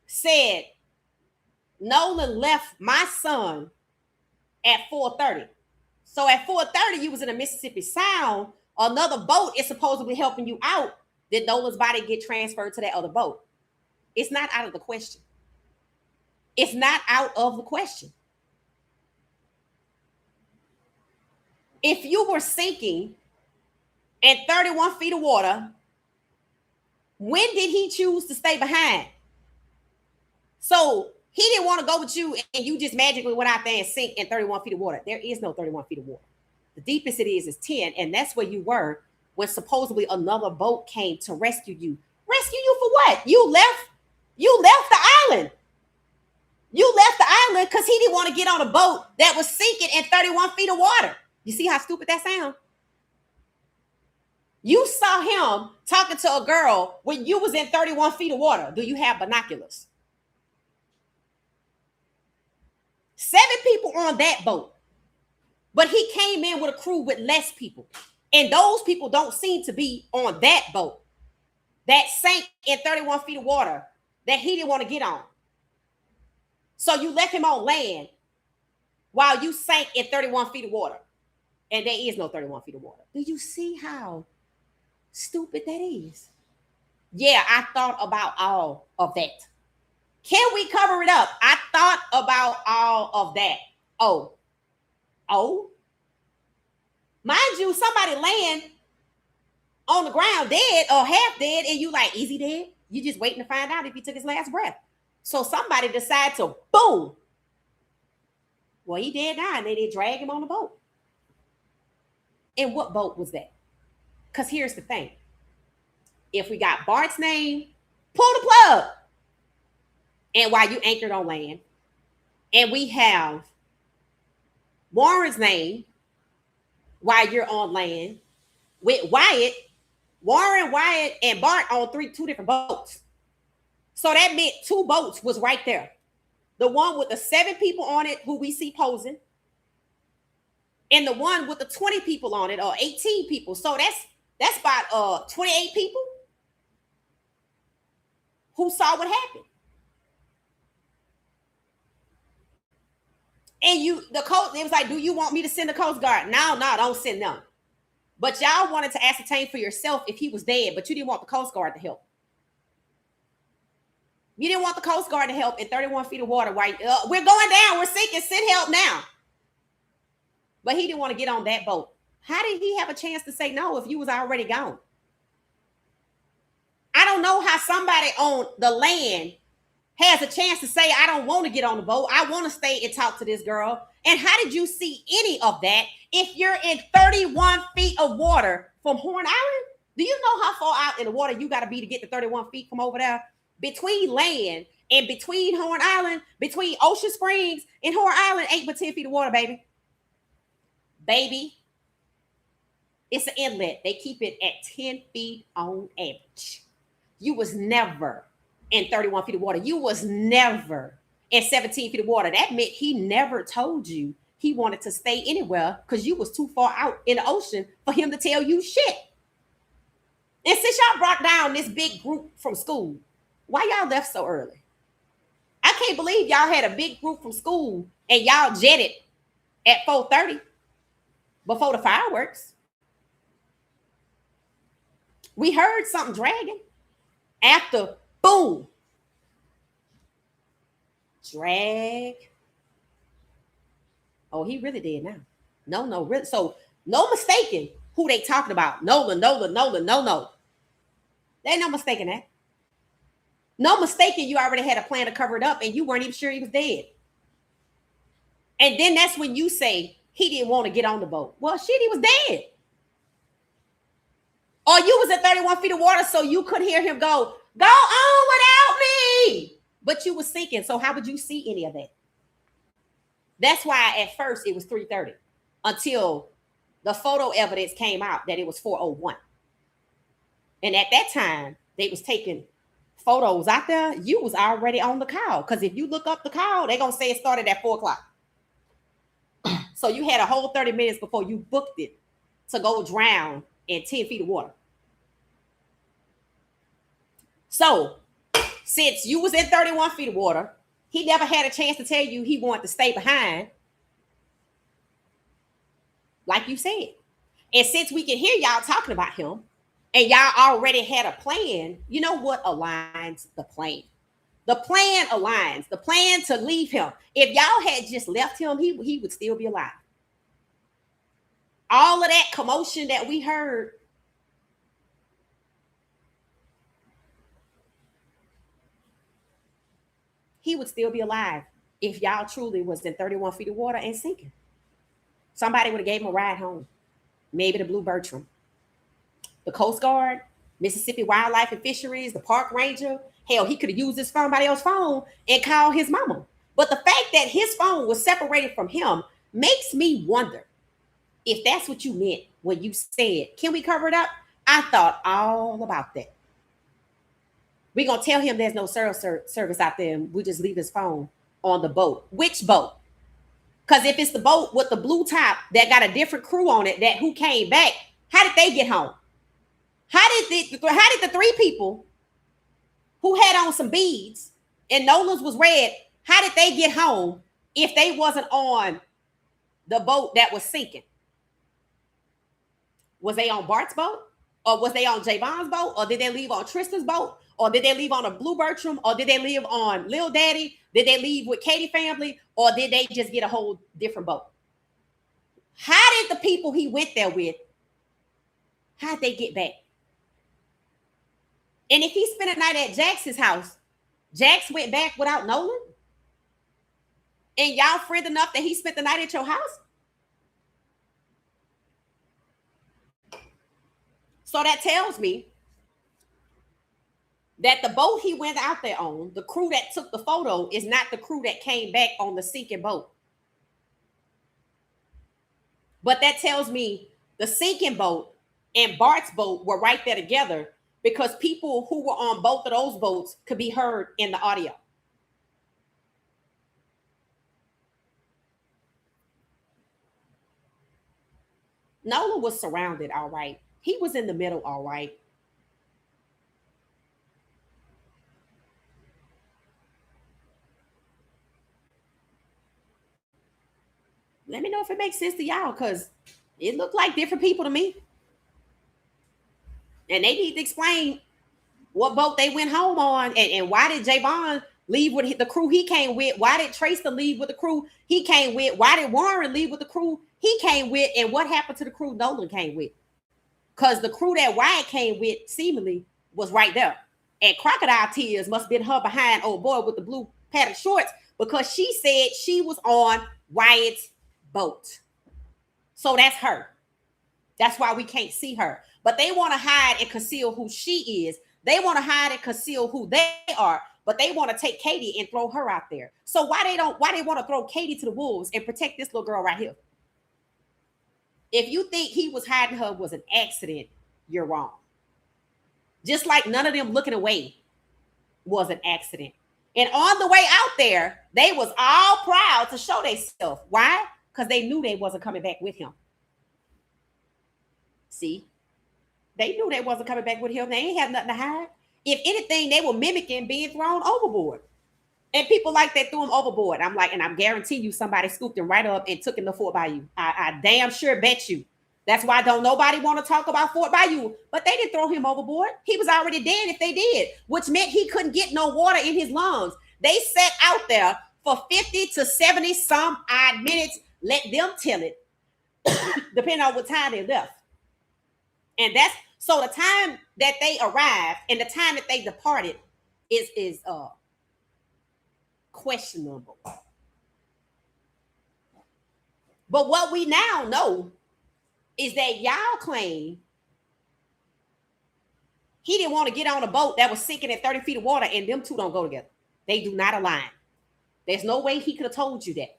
said, Nolan left my son at 4:30. So at 4:30, you was in the Mississippi Sound. Another boat is supposedly helping you out. Did Nolan's body get transferred to that other boat? It's not out of the question. It's not out of the question. If you were sinking in 31 feet of water, when did he choose to stay behind? So he didn't want to go with you and you just magically went out there and sink in 31 feet of water. There is no 31 feet of water. The deepest it is 10, and that's where you were when supposedly another boat came to rescue you. Rescue you for what? You left the island. You left the island because he didn't want to get on a boat that was sinking in 31 feet of water. You see how stupid that sounds? You saw him talking to a girl when you was in 31 feet of water. Do you have binoculars? 7 people on that boat. But he came in with a crew with less people. And those people don't seem to be on that boat that sank in 31 feet of water that he didn't want to get on. So you left him on land while you sank in 31 feet of water. And there is no 31 feet of water. Do you see how stupid that is? Yeah, I thought about all of that. Can we cover it up? I thought about all of that. Oh. Mind you, somebody laying on the ground dead or half dead, and you like, is he dead? You just waiting to find out if he took his last breath. So somebody decided to, boom. Well, he dead now, and they drag him on the boat. And what boat was that? Because here's the thing. If we got Bart's name, pull the plug. And while you anchored on land, and we have Warren's name while you're on land with Wyatt, Warren, Wyatt, and Bart on two different boats. So that meant 2 boats was right there. The one with the 7 people on it who we see posing, and the one with the 20 people on it, or 18 people. So that's about 28 people who saw what happened. And the coast, it was like, do you want me to send the Coast Guard? No, don't send them. But y'all wanted to ascertain for yourself if he was dead, but you didn't want the Coast Guard to help. You didn't want the Coast Guard to help in 31 feet of water. We're going down. We're sinking. Send help now. But he didn't want to get on that boat. How did he have a chance to say no if you was already gone? I don't know how somebody on the land has a chance to say, I don't want to get on the boat. I want to stay and talk to this girl. And how did you see any of that if you're in 31 feet of water from Horn Island? Do you know how far out in the water you got to be to get to 31 feet from over there? Between land and between Horn Island, between Ocean Springs and Horn Island, 8 by 10 feet of water, baby. Baby, it's an inlet. They keep it at 10 feet on average. You was never in 31 feet of water. You was never in 17 feet of water. That meant he never told you he wanted to stay anywhere because you was too far out in the ocean for him to tell you shit. And since y'all brought down this big group from school, why y'all left so early? I can't believe y'all had a big group from school and y'all jetted at 4:30 before the fireworks. We heard something dragging after boom. Drag. Oh, he really did now. No, really. So no mistaking who they talking about. Nolan. No. There ain't no mistaking that. No mistaking you already had a plan to cover it up and you weren't even sure he was dead. And then that's when you say he didn't want to get on the boat. Well, shit, he was dead. Or you was at 31 feet of water so you could hear him go on without me. But you was sinking. So how would you see any of that? That's why at first it was 3:30 until the photo evidence came out that it was 4:01. And at that time, they was taking photos out there. You was already on the call. Because if you look up the call, they're going to say it started at 4 o'clock. So you had a whole 30 minutes before you booked it to go drown in 10 feet of water. So since you was in 31 feet of water, he never had a chance to tell you he wanted to stay behind. Like you said. And since we can hear y'all talking about him and y'all already had a plan, you know what aligns the plan? The plan aligns. The plan to leave him. If y'all had just left him, he would still be alive. All of that commotion that we heard, he would still be alive if y'all truly was in 31 feet of water and sinking. Somebody would have gave him a ride home. Maybe the Blue Bertram. The Coast Guard, Mississippi Wildlife and Fisheries, the park ranger. Hell, he could have used his phone, somebody else's phone, and called his mama. But the fact that his phone was separated from him makes me wonder if that's what you meant when you said, can we cover it up? I thought all about that. We're going to tell him there's no service out there and we just leave his phone on the boat. Which boat? Because if it's the boat with the blue top that got a different crew on it, that who came back, how did they get home? How did the three people who had on some beads and Nolan's was red, how did they get home if they wasn't on the boat that was sinking? Was they on Bart's boat? Or was they on Javon's boat? Or did they leave on Tristan's boat? Or did they leave on a Blue Bertram? Or did they live on Lil Daddy? Did they leave with Katie family? Or did they just get a whole different boat? How did the people he went there with, how'd they get back? And if he spent a night at Jax's house, Jax went back without Nolan? And y'all friend enough that he spent the night at your house? So that tells me that the boat he went out there on, the crew that took the photo, is not the crew that came back on the sinking boat. But that tells me the sinking boat and Bart's boat were right there together because people who were on both of those boats could be heard in the audio. Nolan was surrounded, all right. He was in the middle, all right. Let me know if it makes sense to y'all, because it looked like different people to me. And they need to explain what boat they went home on and why did Javon leave with the crew he came with? Why did Tracer leave with the crew he came with? Why did Warren leave with the crew he came with? And what happened to the crew Nolan came with? Because the crew that Wyatt came with seemingly was right there. And Crocodile Tears must have been her behind old boy with the blue padded shorts because she said she was on Wyatt's boat. So that's her. That's why we can't see her. But they want to hide and conceal who she is. They want to hide and conceal who they are. But they want to take Katie and throw her out there. So why they want to throw Katie to the wolves and protect this little girl right here? If you think he was hiding her was an accident, you're wrong. Just like none of them looking away was an accident. And on the way out there, they was all proud to show themselves. Why? because they knew they wasn't coming back with him. See, they knew they wasn't coming back with him. They ain't have nothing to hide. If anything, they were mimicking being thrown overboard. And people like that threw him overboard. I'm like, and I guarantee you somebody scooped him right up and took him to Fort Bayou. I damn sure bet you. That's why don't nobody want to talk about Fort Bayou. But they didn't throw him overboard. He was already dead if they did, which meant he couldn't get no water in his lungs. They sat out there for 50 to 70 some odd minutes. Let them tell it, depending on what time they left. And that's so the time that they arrived and the time that they departed is questionable. But what we now know is that y'all claim he didn't want to get on a boat that was sinking at 30 feet of water, and them two don't go together. They do not align. There's no way he could have told you that.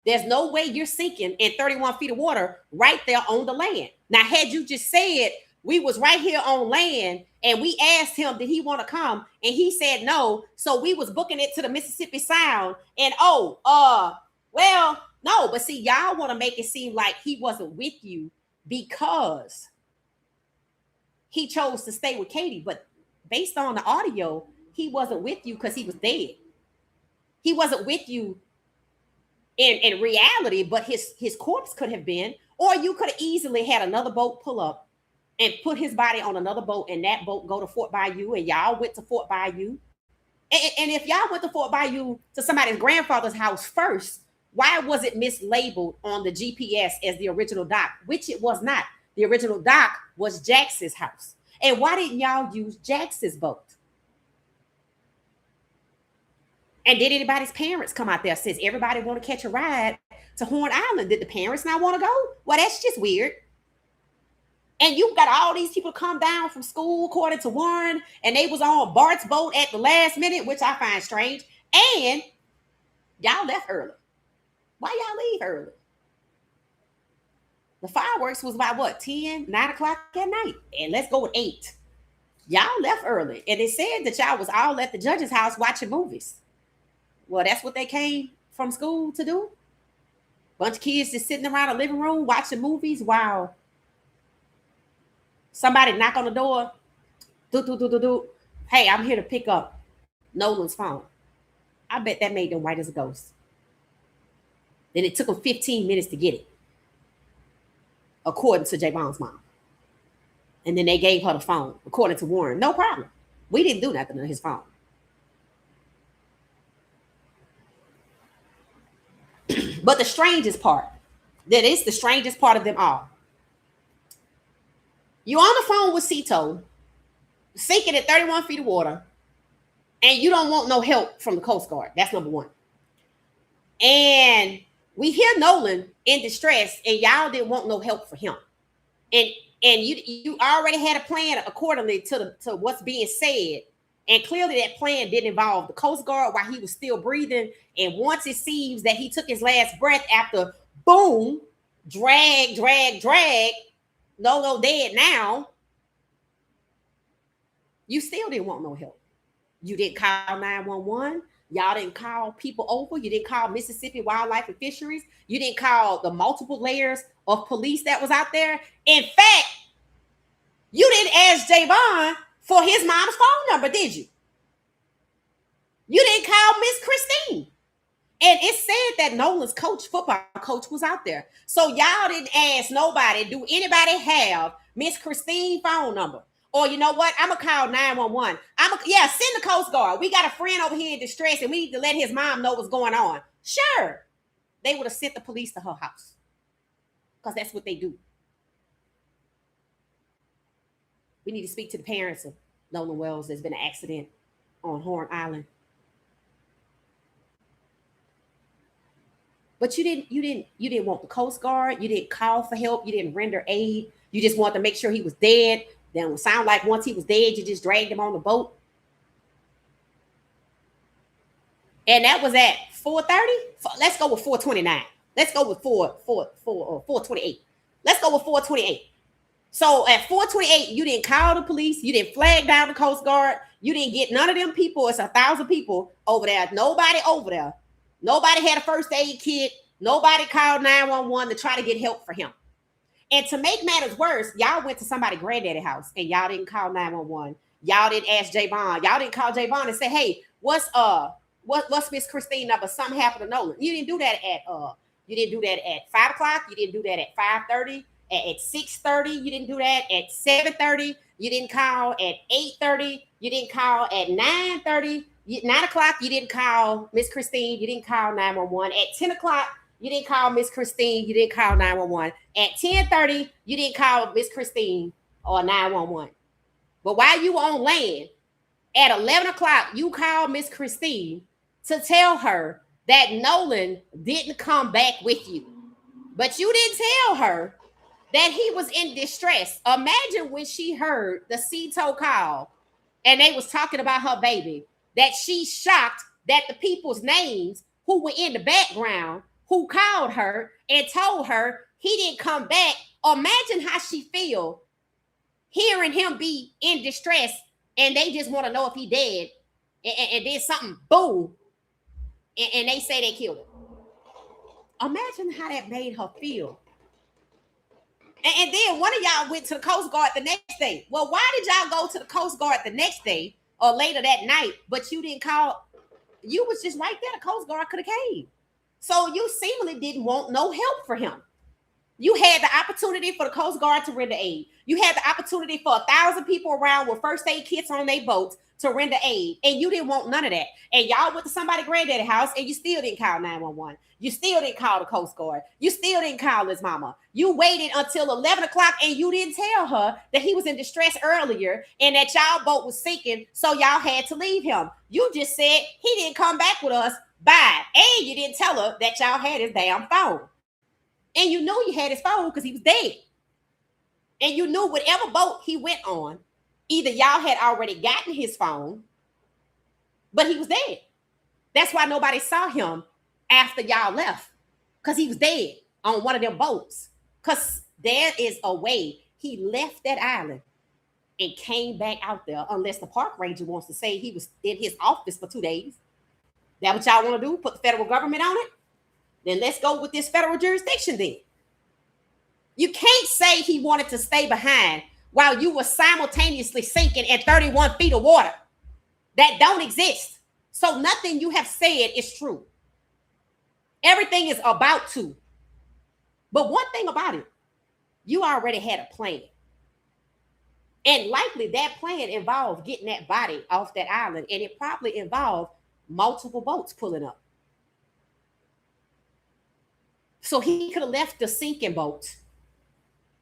There's no way you're sinking in 31 feet of water right there on the land. Now, had you just said we was right here on land and we asked him, did he want to come? And he said no. So we was booking it to the Mississippi Sound. And well, no. But see, y'all want to make it seem like he wasn't with you because he chose to stay with Katie. But based on the audio, he wasn't with you because he was dead. He wasn't with you in reality, but his corpse could have been, or you could have easily had another boat pull up and put his body on another boat, and that boat go to Fort Bayou, and y'all went to Fort Bayou. And if y'all went to Fort Bayou to somebody's grandfather's house first, why was it mislabeled on the GPS as the original dock, which it was not? The original dock was Jax's house. And why didn't y'all use Jax's boat? And did anybody's parents come out there since everybody want to catch a ride to Horn Island? Did the parents not want to go? Well, that's just weird. And you got all these people come down from school, according to Warren, and they was on Bart's boat at the last minute, which I find strange. And y'all left early. Why y'all leave early? The fireworks was about what, 10, 9 o'clock at night? And let's go with 8. Y'all left early. And they said that y'all was all at the judge's house watching movies. Well, that's what they came from school to do. Bunch of kids just sitting around a living room watching movies while somebody knock on the door. Do. Hey, I'm here to pick up Nolan's phone. I bet that made them white as a ghost. Then it took them 15 minutes to get it, according to Javon's mom. And then they gave her the phone, according to Warren. No problem. We didn't do nothing on his phone. But the strangest part, that is the strangest part of them all. You on the phone with Cito, sinking at 31 feet of water, and you don't want no help from the Coast Guard. That's number one. And we hear Nolan in distress, and y'all didn't want no help for him. And you already had a plan accordingly to what's being said. And clearly that plan didn't involve the Coast Guard while he was still breathing. And once it seems that he took his last breath after, boom, drag, Lolo dead now, you still didn't want no help. You didn't call 911. Y'all didn't call people over. You didn't call Mississippi Wildlife and Fisheries. You didn't call the multiple layers of police that was out there. In fact, you didn't ask Javon for his mom's phone number, did you? You didn't call Miss Christine. And it said that Nolan's football coach was out there. So y'all didn't ask nobody, do anybody have Miss Christine's phone number? Or you know what? I'm going to call 911. Send the Coast Guard. We got a friend over here in distress and we need to let his mom know what's going on. Sure. They would have sent the police to her house. Because that's what they do. We need to speak to the parents of Nolan Wells. There's been an accident on Horn Island. But you didn't want the Coast Guard. You didn't call for help. You didn't render aid. You just wanted to make sure he was dead. Then it sound like once he was dead, you just dragged him on the boat. And that was at 4:30. Let's go with 4:29. Let's go with 4:28. Let's go with 4:28. So at 4:28, you didn't call the police. You didn't flag down the Coast Guard. You didn't get none of them people. It's 1,000 people over there. Nobody over there. Nobody had a first aid kit. Nobody called 911 to try to get help for him. And to make matters worse, y'all went to somebody's granddaddy house and y'all didn't call 911. Y'all didn't ask J Bond. Y'all didn't call J Bond and say, hey, what's Miss Christine number? Something happened to Nolan. You didn't do that at 5 o'clock. You didn't do that at 5:30, at 6:30. You didn't do that at 7:30. You didn't call at 8:30. You didn't call at 9:30. 9 o'clock, you didn't call Miss Christine. You didn't call 911. At 10 o'clock, you didn't call Miss Christine. You didn't call 911. At 10:30, you didn't call Miss Christine or 911. But while you were on land, at 11 o'clock, you called Miss Christine to tell her that Nolan didn't come back with you. But you didn't tell her that he was in distress. Imagine when she heard the CTO call and they was talking about her baby, that she's shocked that the people's names who were in the background, who called her and told her he didn't come back. Imagine how she feel hearing him be in distress and they just want to know if he dead, and then something boom, and they say they killed him. Imagine how that made her feel. And then one of y'all went to the Coast Guard the next day. Well, why did y'all go to the Coast Guard the next day or later that night, but you didn't call? You was just right there. The Coast Guard could have came. So you seemingly didn't want no help for him. You had the opportunity for the Coast Guard to render aid. You had the opportunity for 1,000 people around with first aid kits on their boats to render aid, and you didn't want none of that. And y'all went to somebody's granddaddy house, and you still didn't call 911. You still didn't call the Coast Guard. You still didn't call his mama. You waited until 11 o'clock, and you didn't tell her that he was in distress earlier and that y'all boat was sinking, so y'all had to leave him. You just said he didn't come back with us. Bye. And you didn't tell her that y'all had his damn phone. And you knew you had his phone because he was dead. And you knew whatever boat he went on, either y'all had already gotten his phone, but he was dead. That's why nobody saw him after y'all left, because he was dead on one of them boats. Because there is a way he left that island and came back out there, unless the park ranger wants to say he was in his office for 2 days. That what y'all want to do? Put the federal government on it? Then let's go with this federal jurisdiction then. You can't say he wanted to stay behind while you were simultaneously sinking in 31 feet of water that don't exist. So nothing you have said is true. Everything is about to. But one thing about it, you already had a plan. And likely that plan involved getting that body off that island, and it probably involved multiple boats pulling up. So he could have left the sinking boat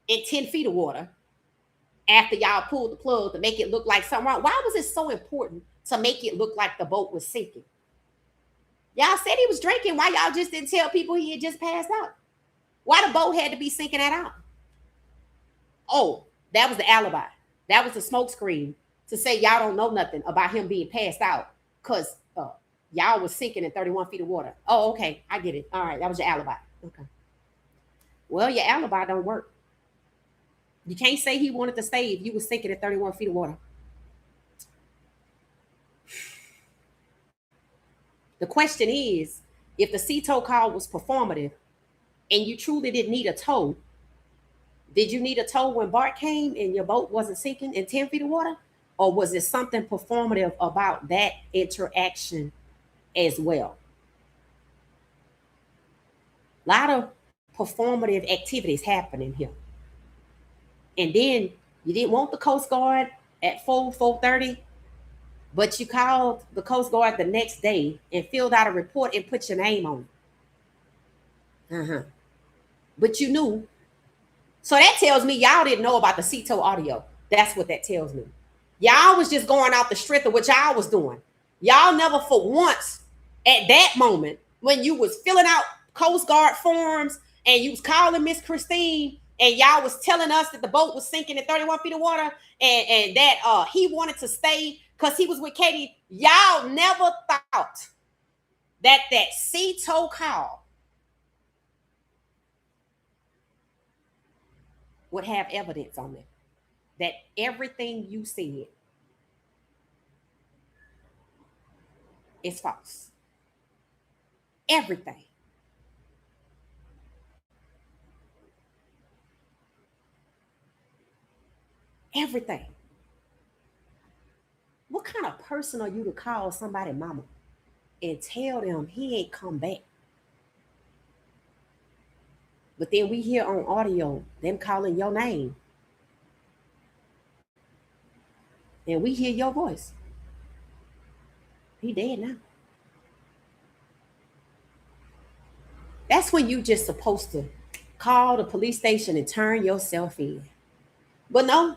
in 10 feet of water after y'all pulled the plug to make it look like something wrong. Why was it so important to make it look like the boat was sinking? Y'all said he was drinking. Why y'all just didn't tell people he had just passed out? Why the boat had to be sinking that out? Oh, that was the alibi. That was the smoke screen to say y'all don't know nothing about him being passed out because y'all was sinking in 31 feet of water. Oh, okay. I get it. All right. That was your alibi. Okay. Well, your alibi don't work. You can't say he wanted to stay if you was sinking at 31 feet of water. The question is, if the sea tow call was performative and you truly didn't need a tow, did you need a tow when Bart came and your boat wasn't sinking in 10 feet of water? Or was it something performative about that interaction as well? A lot of performative activities happening here. And then you didn't want the Coast Guard at 4:30, but you called the Coast Guard the next day and filled out a report and put your name on it. But you knew. So that tells me y'all didn't know about the CTO audio. That's what that tells me. Y'all was just going off the strength of what y'all was doing. Y'all never for once at that moment when you was filling out Coast Guard forms and you was calling Miss Christine and y'all was telling us that the boat was sinking at 31 feet of water and that he wanted to stay because he was with Katie. Y'all never thought that CTO call would have evidence on it. That everything you said is false. Everything. Everything. What kind of person are you to call somebody mama and tell them he ain't come back? But then we hear on audio them calling your name and we hear your voice. He dead now. That's when you just supposed to call the police station and turn yourself in. But no,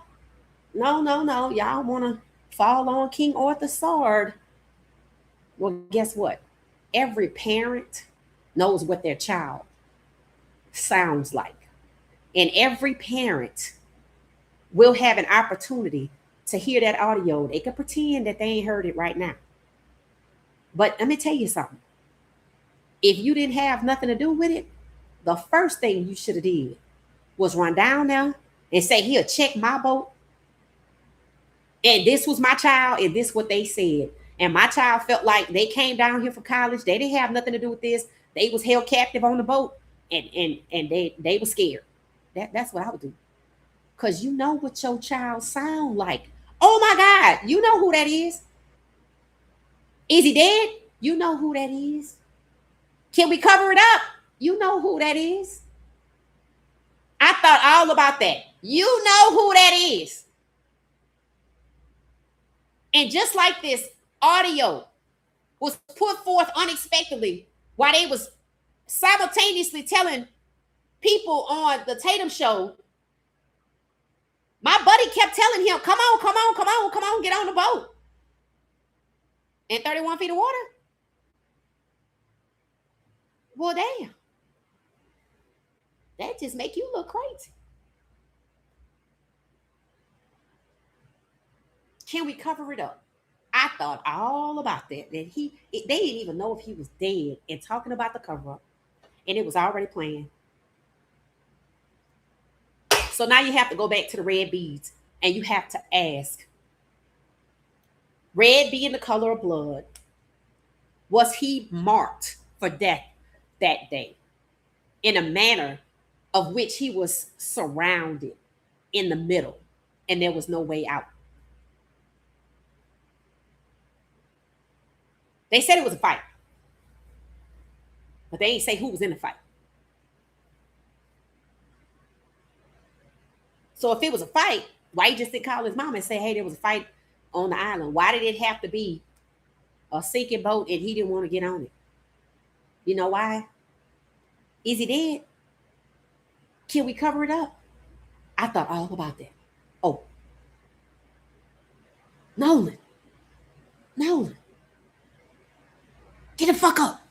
no, no, no. Y'all want to fall on King Arthur's sword. Well, guess what? Every parent knows what their child sounds like. And every parent will have an opportunity to hear that audio. They can pretend that they ain't heard it right now. But let me tell you something. If you didn't have nothing to do with it, the first thing you should have did was run down there and say, here, check my boat. And this was my child, and this what they said. And my child felt like they came down here for college. They didn't have nothing to do with this. They was held captive on the boat, and they were scared. That's what I would do. Because you know what your child sound like. Oh my God, you know who that is. Is he dead? You know who that is. Can we cover it up? You know who that is. I thought all about that. You know who that is. And just like this audio was put forth unexpectedly while they was simultaneously telling people on the Tatum show, my buddy kept telling him, come on, come on, come on, come on, get on the boat. In 31 feet of water? Well, damn. That just make you look crazy. Can we cover it up? I thought all about that. That they didn't even know if he was dead and talking about the cover up. And it was already planned. So now you have to go back to the red beads and you have to ask, red being the color of blood, was he marked for death that day in a manner of which he was surrounded in the middle and there was no way out? They said it was a fight, but they ain't say who was in the fight. So if it was a fight, why he just didn't call his mom and say, hey, there was a fight on the island? Why did it have to be a sinking boat and he didn't want to get on it? You know why? Is he dead? Can we cover it up? I thought all about that. Oh, Nolan. Get the fuck up.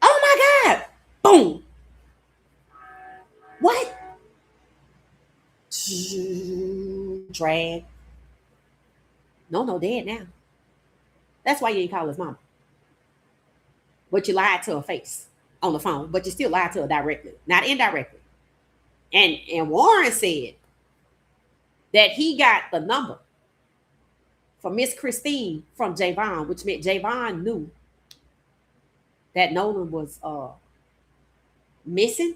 Oh my God. Boom. What? Drag. No, dead now. That's why you ain't call his mom. But you lied to her face on the phone, but you still lied to her directly, not indirectly. And Warren said that he got the number for Miss Christine from Javon, which meant Javon knew that Nolan was missing.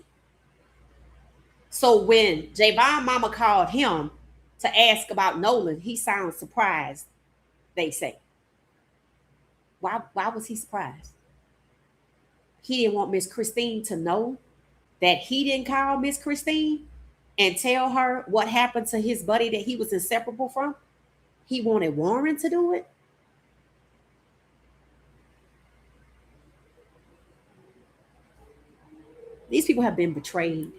So when Javon mama called him to ask about Nolan, he sounds surprised, they say. Why was he surprised? He didn't want Miss Christine to know that he didn't call Miss Christine and tell her what happened to his buddy that he was inseparable from. He wanted Warren to do it. These people have been betrayed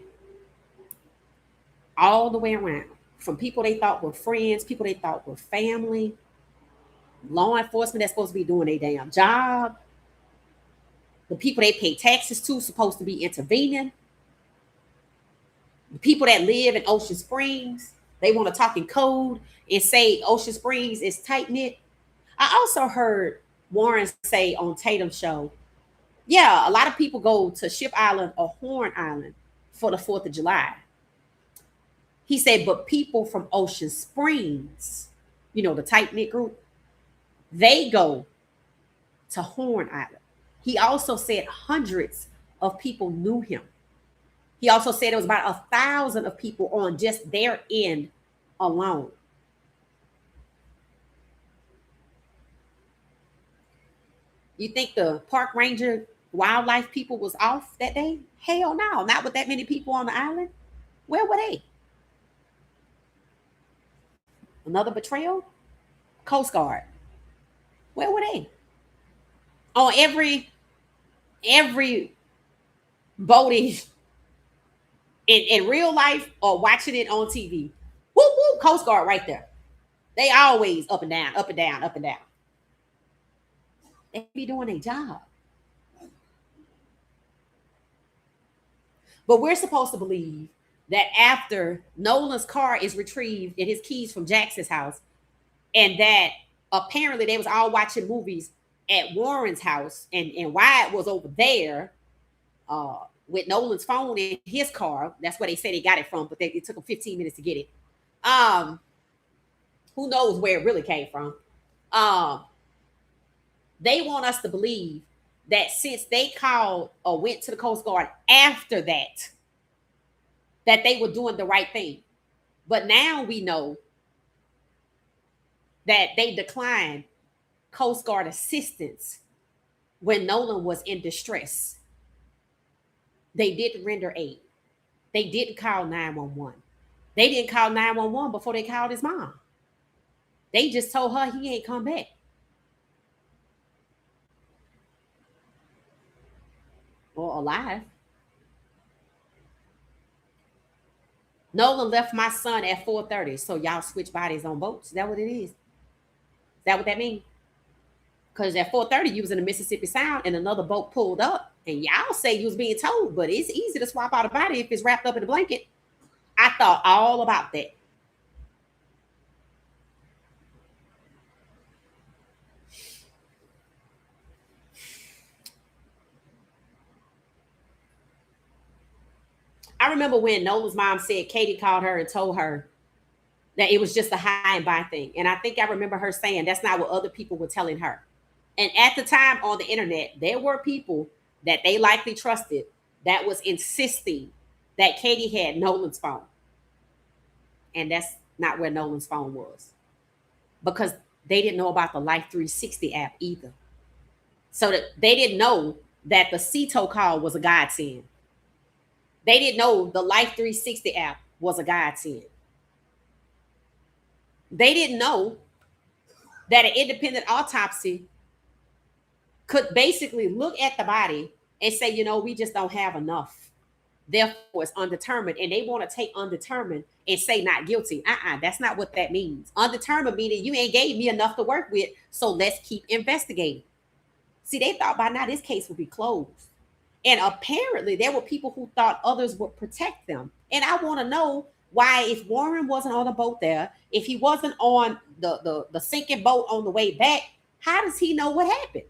all the way around, from people they thought were friends, people they thought were family, law enforcement that's supposed to be doing their damn job, the people they pay taxes to supposed to be intervening, the people that live in Ocean Springs, they want to talk in code and say Ocean Springs is tight knit. I also heard Warren say on Tatum's show, yeah, a lot of people go to Ship Island or Horn Island for the 4th of July. He said, but people from Ocean Springs, the tight knit group, they go to Horn Island. He also said hundreds of people knew him. He also said it was about 1,000 of people on just their end alone. You think the park ranger wildlife people was off that day? Hell no, not with that many people on the island. Where were they? Another betrayal? Coast Guard. Where were they? On every boating in real life or watching it on TV. Whoop whoop, Coast Guard right there. They always up and down, up and down, up and down. They be doing their job. But we're supposed to believe that after Nolan's car is retrieved and his keys from Jackson's house, and that apparently they was all watching movies at Warren's house, and Wyatt was over there with Nolan's phone in his car. That's where they say they got it from, but it took them 15 minutes to get it. Um, who knows where it really came from? Um, they want us to believe that since they called or went to the Coast Guard after that, that they were doing the right thing. But now we know that they declined Coast Guard assistance when Nolan was in distress. They didn't render aid. They didn't call 911. They didn't call 911 before they called his mom. They just told her he ain't come back. Or alive. Nolan left my son at 4:30, so y'all switch bodies on boats. Is that what it is? Is that what that means? Because at 4:30 you was in the Mississippi Sound and another boat pulled up, and y'all say you was being told, but it's easy to swap out a body if it's wrapped up in a blanket. I thought all about that. I remember when Nola's mom said Katie called her and told her that it was just a high and by thing. And I think I remember her saying that's not what other people were telling her. And at the time on the internet, there were people that they likely trusted that was insisting that Katie had Nolan's phone. And that's not where Nolan's phone was because they didn't know about the Life 360 app either. So that they didn't know that the CETO call was a godsend. They didn't know the Life 360 app was a godsend. They didn't know that an independent autopsy could basically look at the body and say, we just don't have enough. Therefore, it's undetermined. And they want to take undetermined and say not guilty. That's not what that means. Undetermined meaning you ain't gave me enough to work with, so let's keep investigating. See, they thought by now this case would be closed. And apparently there were people who thought others would protect them. And I want to know why, if Warren wasn't on the boat there, if he wasn't on the sinking boat on the way back, how does he know what happened?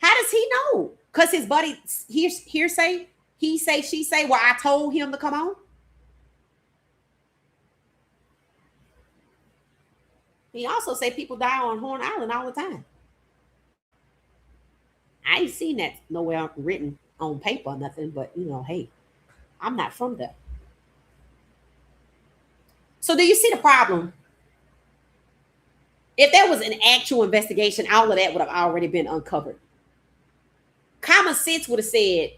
How does he know? Because his buddy hearsay, he say, she say, well, I told him to come on. He also say people die on Horn Island all the time. I ain't seen that nowhere written on paper or nothing, but hey, I'm not from there. So do you see the problem? If there was an actual investigation, all of that would have already been uncovered. Common sense would have said,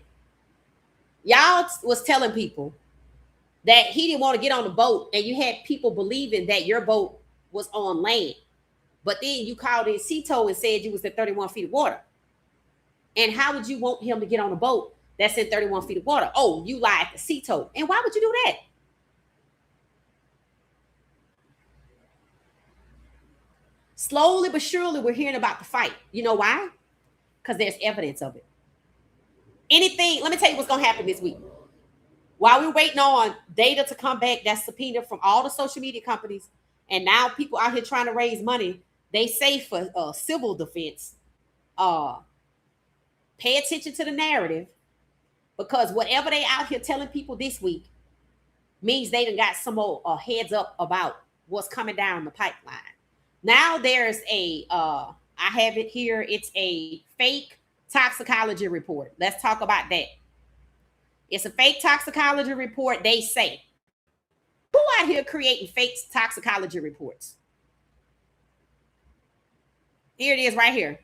y'all was telling people that he didn't want to get on the boat, and you had people believing that your boat was on land. But then you called in CETO and said you was at 31 feet of water. And how would you want him to get on a boat that's in 31 feet of water? Oh, you lied to CETO. And why would you do that? Slowly but surely, we're hearing about the fight. You know why? Because there's evidence of it. Anything, let me tell you what's going to happen this week. While we're waiting on data to come back, that's subpoenaed from all the social media companies, and now people out here trying to raise money, they say for civil defense, pay attention to the narrative, because whatever they out here telling people this week means they done got some more heads up about what's coming down the pipeline. Now there's I have it here. It's a fake toxicology report. Let's talk about that. It's a fake toxicology report. They say Who out here creating fake toxicology reports? Here it is right here.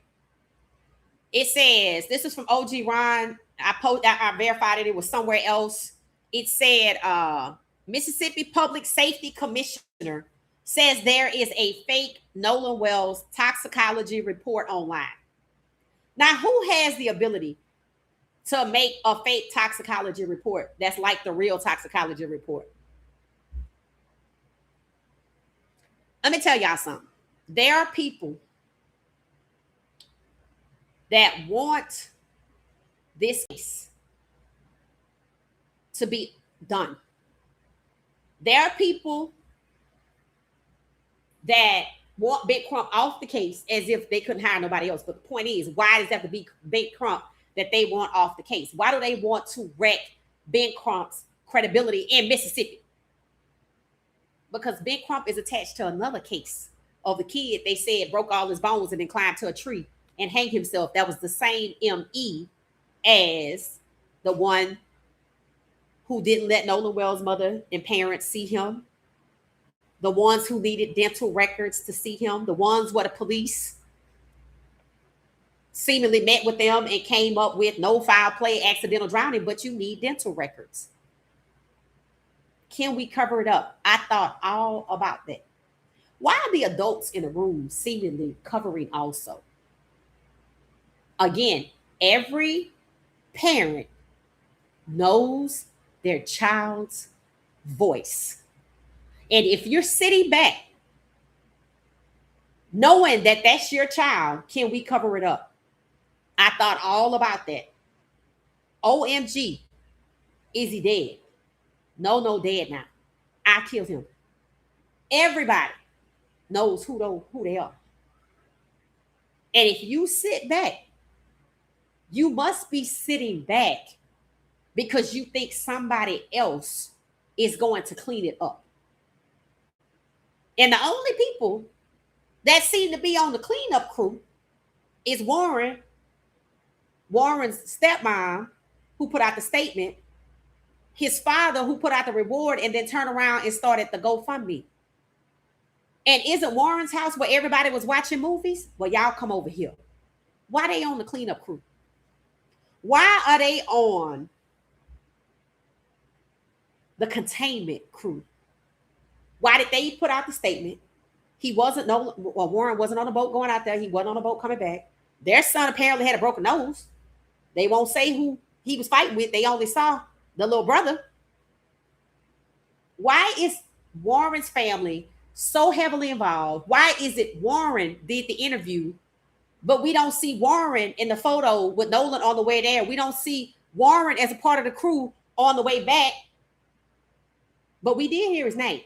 It says, this is from OG Ron. I verified it. It was somewhere else. It said, Mississippi Public Safety Commissioner says there is a fake Nolan Wells toxicology report online. Now, who has the ability to make a fake toxicology report that's like the real toxicology report? Let me tell y'all something. There are people that want this case to be done. There are people that want Big Crump off the case as if they couldn't hire nobody else. But the point is, why does it have to be Big Crump that they want off the case? Why do they want to wreck Big Crump's credibility in Mississippi? Because Big Crump is attached to another case of the kid they said broke all his bones and then climbed to a tree and hanged himself. That was the same ME as the one who didn't let Nolan Wells' mother and parents see him, the ones who needed dental records to see him, the ones where the police seemingly met with them and came up with no foul play, accidental drowning, but you need dental records. Can we cover it up? I thought all about that. Why are the adults in the room seemingly covering also? Again, every parent knows their child's voice. And if you're sitting back knowing that that's your child, can we cover it up? I thought all about that. OMG, is he dead? No, dead now. I killed him. Everybody knows who they are. And if you sit back, you must be sitting back because you think somebody else is going to clean it up. And the only people that seem to be on the cleanup crew is Warren's stepmom, who put out the statement, his father, who put out the reward and then turned around and started the GoFundMe. And isn't Warren's house where everybody was watching movies? Well, y'all come over here. Why are they on the cleanup crew? Why are they on the containment crew? Why did they put out the statement? Warren wasn't on a boat going out there. He wasn't on a boat coming back. Their son apparently had a broken nose. They won't say who he was fighting with. They only saw the little brother. Why is Warren's family so heavily involved? Why is it Warren did the interview, but we don't see Warren in the photo with Nolan on the way there? We don't see Warren as a part of the crew on the way back, but we did hear his name.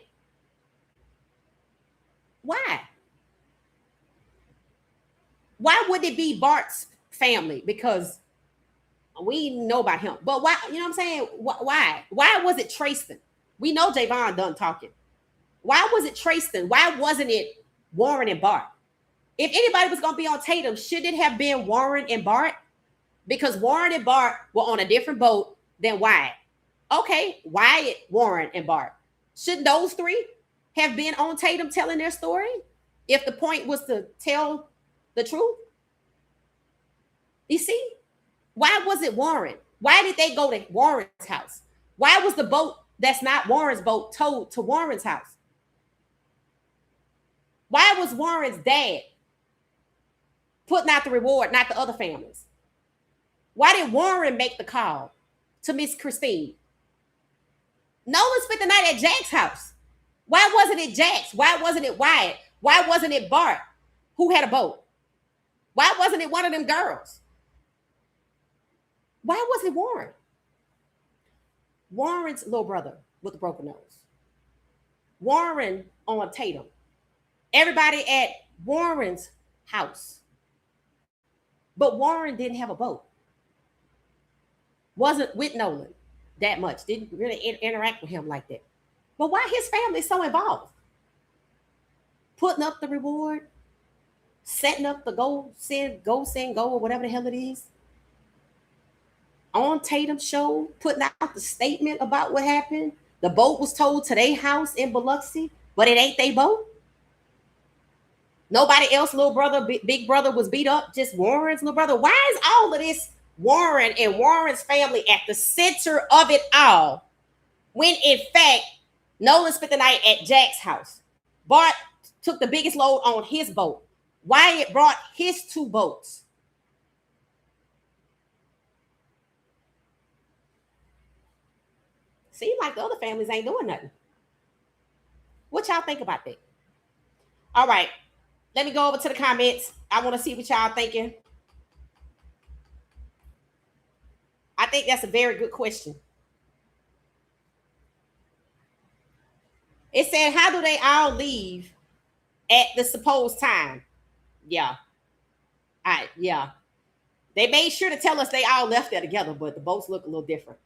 Why? Why would it be Bart's family? Because we know about him. But why? You know what I'm saying? Why? Why was it Trayston? We know Javon done talking. Why was it Trayston? Why wasn't it Warren and Bart? If anybody was going to be on Tatum, should it have been Warren and Bart? Because Warren and Bart were on a different boat than Wyatt. Okay, Wyatt, Warren, and Bart. Shouldn't those three have been on Tatum telling their story if the point was to tell the truth? You see? Why was it Warren? Why did they go to Warren's house? Why was the boat that's not Warren's boat towed to Warren's house? Why was Warren's dad putting out the reward, not the other families? Why did Warren make the call to Miss Christine? Nolan spent the night at Jack's house. Why wasn't it Jack's? Why wasn't it Wyatt? Why wasn't it Bart who had a boat? Why wasn't it one of them girls? Why was it Warren? Warren's little brother with the broken nose. Warren on Tatum. Everybody at Warren's house. But Warren didn't have a boat. Wasn't with Nolan that much. Didn't really interact with him like that. But why his family so involved? Putting up the reward, setting up the go, or whatever the hell it is. On Tatum's show, putting out the statement about what happened, The boat was towed to their house in Biloxi, but it ain't their boat. Nobody else, little brother, big brother was beat up, just Warren's little brother. Why is all of this Warren and Warren's family at the center of it all? When in fact, Nolan spent the night at Jack's house. Bart took the biggest load on his boat. Wyatt brought his two boats. Seems like the other families ain't doing nothing. What y'all think about that? All right, let me go over to the comments. I want to see what y'all thinking. I think that's a very good question. It said, how do they all leave at the supposed time? Yeah. Yeah. They made sure to tell us they all left there together, but the boats look a little different.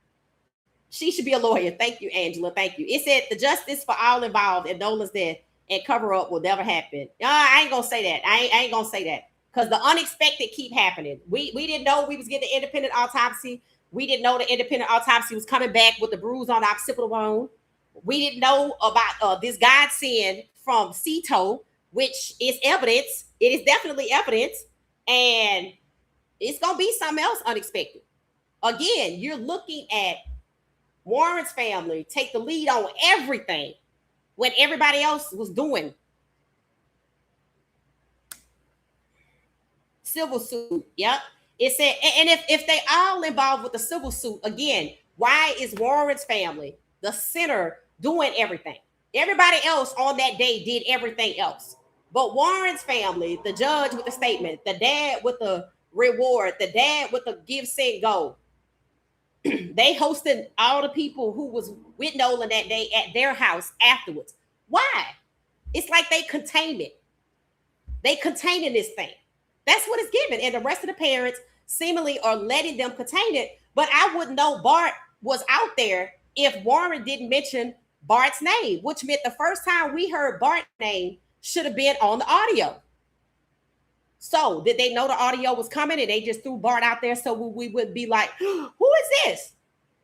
She should be a lawyer. Thank you, Angela. Thank you. It said the justice for all involved in Nolan's death and cover up will never happen. I ain't gonna say that. I ain't gonna say that because the unexpected keep happening. We didn't know we was getting the independent autopsy. We didn't know the independent autopsy was coming back with the bruise on the occipital bone. We didn't know about this godsend from Cito, which is evidence. It is definitely evidence, and it's gonna be something else unexpected. Again, you're looking at Warren's family take the lead on everything when everybody else was doing civil suit. Yep. It said, and if they all involved with the civil suit, again, why is Warren's family the center doing everything? Everybody else on that day did everything else. But Warren's family, the judge with the statement, the dad with the reward, the dad with the give, send, go, they hosted all the people who was with Nolan that day at their house afterwards. Why? It's like they contain it. They containing this thing. That's what it's given. And the rest of the parents seemingly are letting them contain it. But I wouldn't know Bart was out there if Warren didn't mention Bart's name, which meant the first time we heard Bart's name should have been on the audio. So did they know the audio was coming and they just threw Bart out there so we would be like, who is this?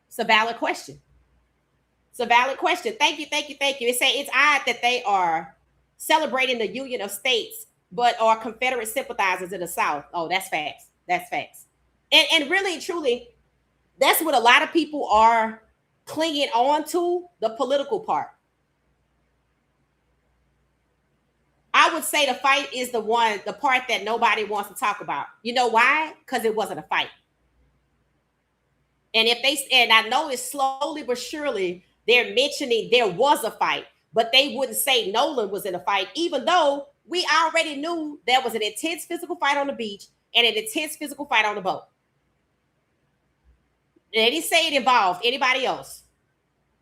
It's a valid question. It's a valid question. Thank you. It say it's odd that they are celebrating the Union of States, but are Confederate sympathizers in the South. Oh, that's facts. That's facts. And really, truly, that's what a lot of people are clinging on to, the political part. I would say the fight is the part that nobody wants to talk about. You know why? Because it wasn't a fight. And I know it's slowly but surely they're mentioning there was a fight, but they wouldn't say Nolan was in a fight, even though we already knew there was an intense physical fight on the beach and an intense physical fight on the boat. They didn't say it involved anybody else.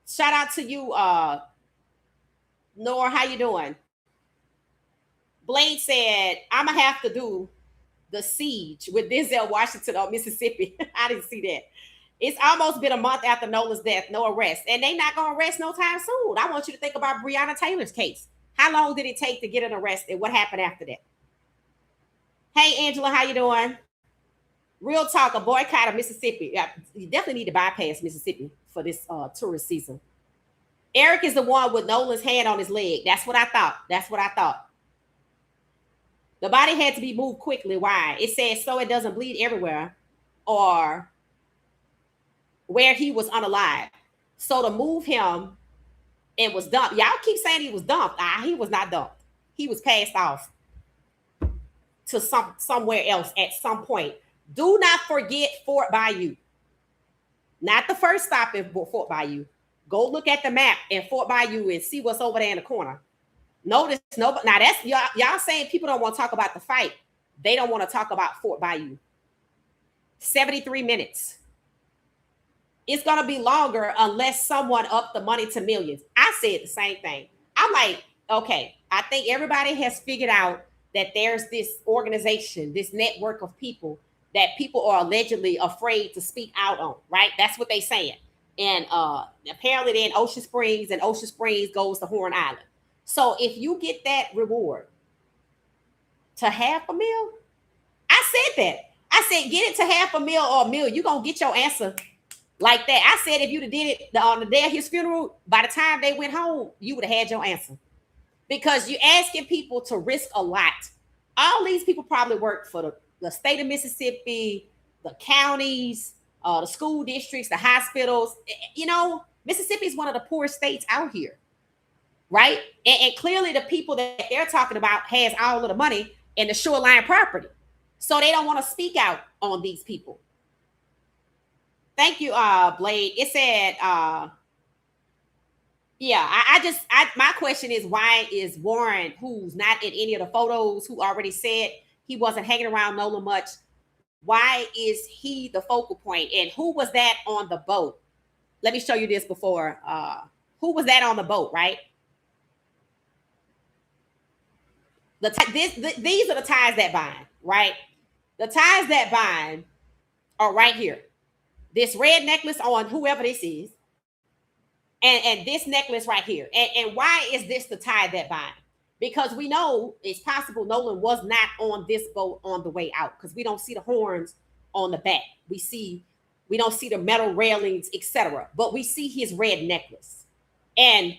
Shout out to you, Nora. How you doing? Blade said, I'm going to have to do the siege with Denzel Washington on Mississippi. I didn't see that. It's almost been a month after Nolan's death, no arrest. And they not going to arrest no time soon. I want you to think about Breonna Taylor's case. How long did it take to get an arrest and what happened after that? Hey, Angela, how you doing? Real talk, a boycott of Mississippi. Yeah, you definitely need to bypass Mississippi for this tourist season. Eric is the one with Nolan's hand on his leg. That's what I thought. The body had to be moved quickly. Why? It says so it doesn't bleed everywhere or where he was unalive. So to move him and was dumped. Y'all keep saying he was dumped. He was not dumped. He was passed off to somewhere else at some point. Do not forget Fort Bayou. Not the first stop in Fort Bayou. Go look at the map in Fort Bayou and see what's over there in the corner. Notice nobody. Now that's y'all saying people don't want to talk about the fight. They don't want to talk about Fort Bayou. 73 minutes. It's gonna be longer unless someone upped the money to millions. I said the same thing. I'm like, okay, I think everybody has figured out that there's this organization, this network of people that people are allegedly afraid to speak out on, right? That's what they're saying. And apparently they're in Ocean Springs, and Ocean Springs goes to Horn Island. So if you get that reward to $500,000, I said that. I said, get it to $500,000 or $1 million. You're going to get your answer like that. I said if you'd have did it on the day of his funeral, by the time they went home, you would have had your answer. Because you're asking people to risk a lot. All these people probably work for the state of Mississippi, the counties, the school districts, the hospitals. You know, Mississippi is one of the poorest states out here, right? And clearly the people that they're talking about has all of the money and the shoreline property. So they don't want to speak out on these people. Thank you, Blade. It said, yeah, my question is, why is Warren, who's not in any of the photos, who already said he wasn't hanging around Nolan much, why is he the focal point? And who was that on the boat? Let me show you this before. Who was that on the boat, right? These are the ties that bind, right? The ties that bind are right here. This red necklace on whoever this is, and this necklace right here. And why is this the tie that bind? Because we know it's possible Nolan was not on this boat on the way out, because we don't see the horns on the back. We don't see the metal railings, etc. But we see his red necklace. And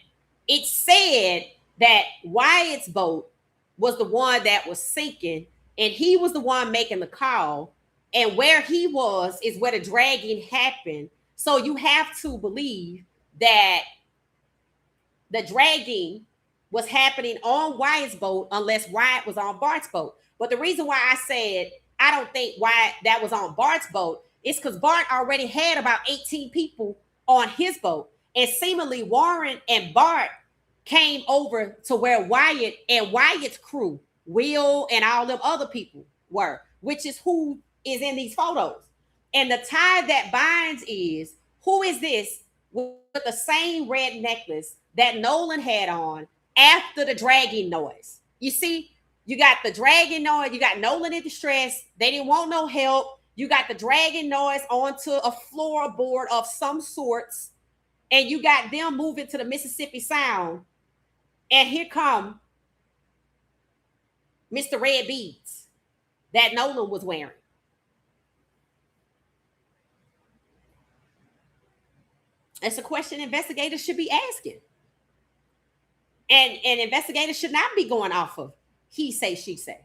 it said that Wyatt's boat was the one that was sinking, and he was the one making the call. And where he was is where the dragging happened. So you have to believe that the dragging was happening on Wyatt's boat, unless Wyatt was on Bart's boat. But the reason why I said I don't think Wyatt that was on Bart's boat is because Bart already had about 18 people on his boat. And seemingly Warren and Bart came over to where Wyatt and Wyatt's crew, Will and all them other people were, which is who is in these photos. And the tie that binds is, who is this with the same red necklace that Nolan had on after the dragging noise? You see, you got the dragging noise, you got Nolan in distress, they didn't want no help. You got the dragging noise onto a floorboard of some sorts, and you got them moving to the Mississippi Sound. And here come Mr. Red Beads that Nolan was wearing. It's a question investigators should be asking. And investigators should not be going off of he say, she say.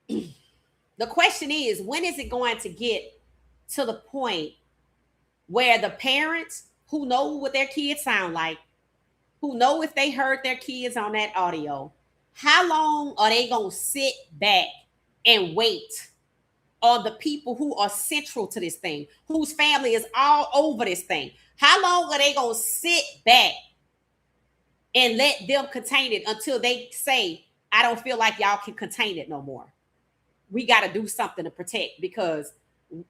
The question is, when is it going to get to the point where the parents who know what their kids sound like, who know if they heard their kids on that audio, how long are they going to sit back and wait on the people who are central to this thing, whose family is all over this thing? How long are they going to sit back and let them contain it until they say, I don't feel like y'all can contain it no more? We got to do something to protect, because they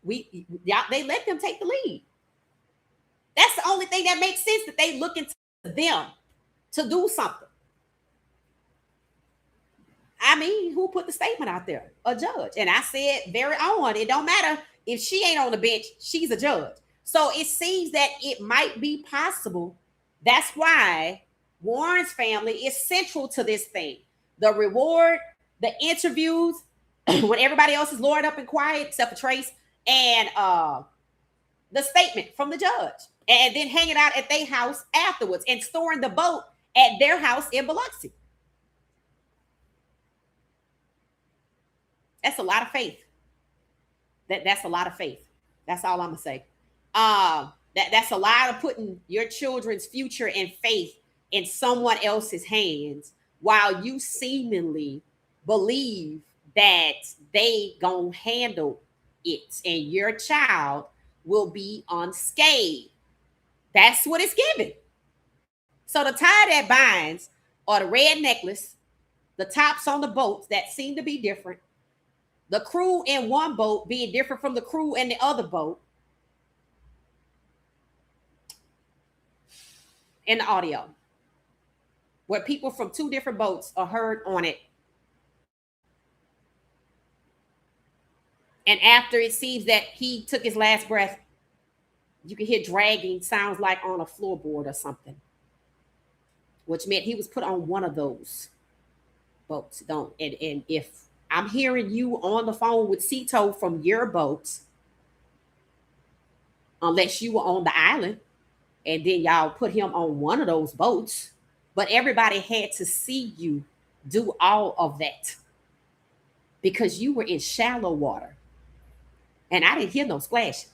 let them take the lead. That's the only thing that makes sense, that they look into them to do something. I mean, who put the statement out there? A judge. And I said very on, it don't matter if she ain't on the bench, she's a judge. So it seems that it might be possible. That's why Warren's family is central to this thing. The reward, the interviews, when everybody else is lawyered up and quiet, except for Trace, and the statement from the judge, and then hanging out at their house afterwards and storing the boat at their house in Biloxi. That's a lot of faith. That's a lot of faith. That's all I'm gonna say. That's a lot of putting your children's future and faith in someone else's hands, while you seemingly believe that they gonna handle it and your child will be unscathed. That's what it's given. So the tie that binds are the red necklace, the tops on the boats that seem to be different, the crew in one boat being different from the crew in the other boat, in the audio, where people from two different boats are heard on it. And after it seems that he took his last breath, you can hear dragging, sounds like on a floorboard or something, which meant he was put on one of those boats. And if I'm hearing you on the phone with Cito from your boat, unless you were on the island and then y'all put him on one of those boats. But everybody had to see you do all of that because you were in shallow water. And I didn't hear no splashing.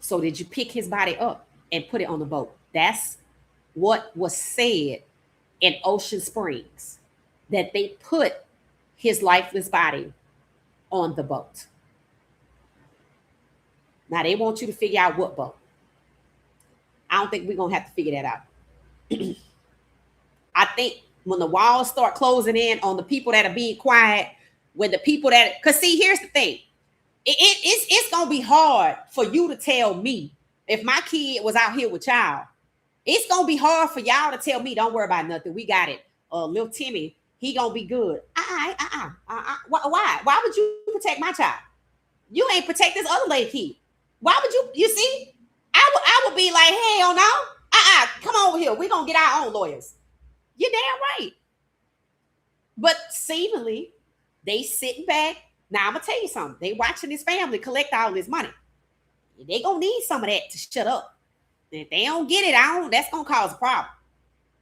So did you pick his body up and put it on the boat? That's what was said in Ocean Springs, that they put his lifeless body on the boat. Now they want you to figure out what boat. I don't think we're gonna have to figure that out. I think when the walls start closing in on the people that are being quiet, when the people that, because see, here's the thing, it's gonna be hard for you to tell me if my kid was out here with y'all. It's gonna be hard for y'all to tell me, don't worry about nothing. We got it. Little Timmy, he gonna be good. Why? Why would you protect my child? You ain't protect this other lady kid. Why would you? You see, I would be like, hell no. Come over here. We're gonna get our own lawyers. You're damn right. But seemingly, they sitting back. Now I'm gonna tell you something. They watching this family collect all this money. They gonna need some of that to shut up. If they don't get it, that's gonna cause a problem.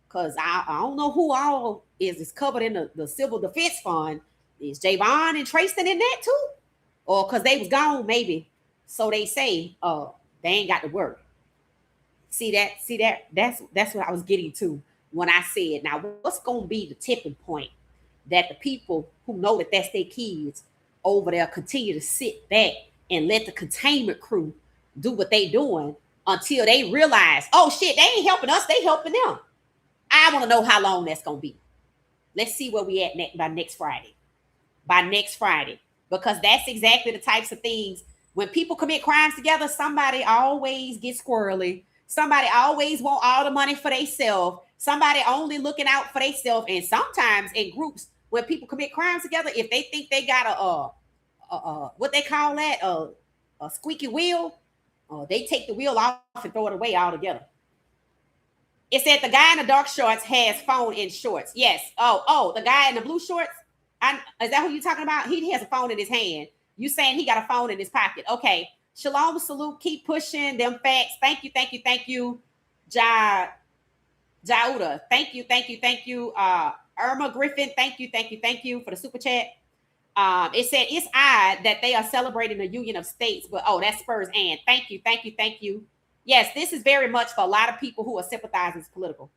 Cause I don't know who all is covered in the civil defense fund. Is Javon and Tristan in that too? Or cause they was gone, maybe. So they say, they ain't got to work. See that? That's what I was getting to when I said, now what's gonna be the tipping point that the people who know that that's their kids over there continue to sit back and let the containment crew do what they doing until they realize, oh shit, they ain't helping us, they helping them. I want to know how long that's gonna be. Let's see where we at by next Friday. By next Friday, because that's exactly the types of things. When people commit crimes together, somebody always gets squirrely. Somebody always want all the money for themselves. Somebody only looking out for themselves. And sometimes in groups, when people commit crimes together, if they think they got what they call that, a squeaky wheel, they take the wheel off and throw it away altogether. It said the guy in the dark shorts has phone in shorts. Yes. Oh, the guy in the blue shorts. Is that who you talking about? He has a phone in his hand. You saying he got a phone in his pocket? Okay. Shalom, salute. Keep pushing them facts. Thank you. Jauda. Thank you. Irma Griffin. Thank you for the super chat. It said it's odd that they are celebrating the Union of States, but that's Spurs and thank you. Yes, this is very much for a lot of people who are sympathizing political.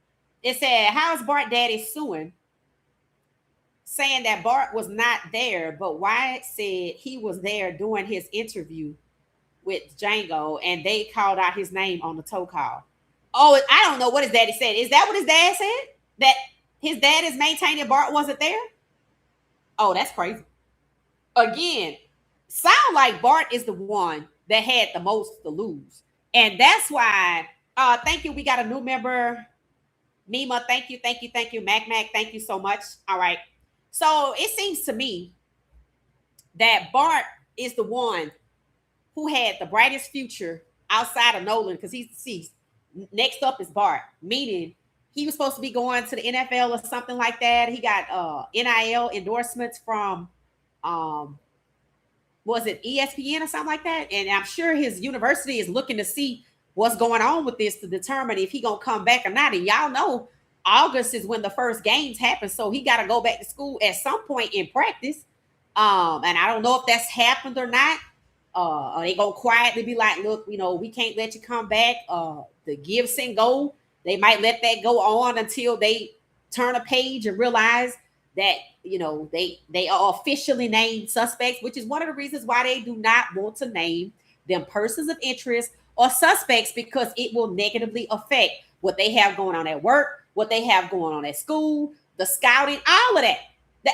It said, how is Bart Daddy suing? Saying that Bart was not there, but Wyatt said he was there doing his interview with Django, and they called out his name on the tow call. Oh, I don't know what his daddy said. Is that what his dad said? That his dad is maintaining Bart wasn't there? Oh, that's crazy. Again, sound like Bart is the one that had the most to lose. And that's why, thank you. We got a new member. Nima, thank you. Mac, thank you so much. All right. So it seems to me that Bart is the one who had the brightest future outside of Nolan, because he's deceased. Next up is Bart, meaning he was supposed to be going to the NFL or something like that. He got NIL endorsements from, was it ESPN or something like that? And I'm sure his university is looking to see what's going on with this to determine if he gonna come back or not. And y'all know August is when the first games happen, so he got to go back to school at some point in practice. And I don't know if that's happened or not. Are they gonna quietly be like, look, we can't let you come back? The gives and go, they might let that go on until they turn a page and realize that they are officially named suspects, which is one of the reasons why they do not want to name them persons of interest or suspects, because it will negatively affect what they have going on at work, what they have going on at school, the scouting, all of that.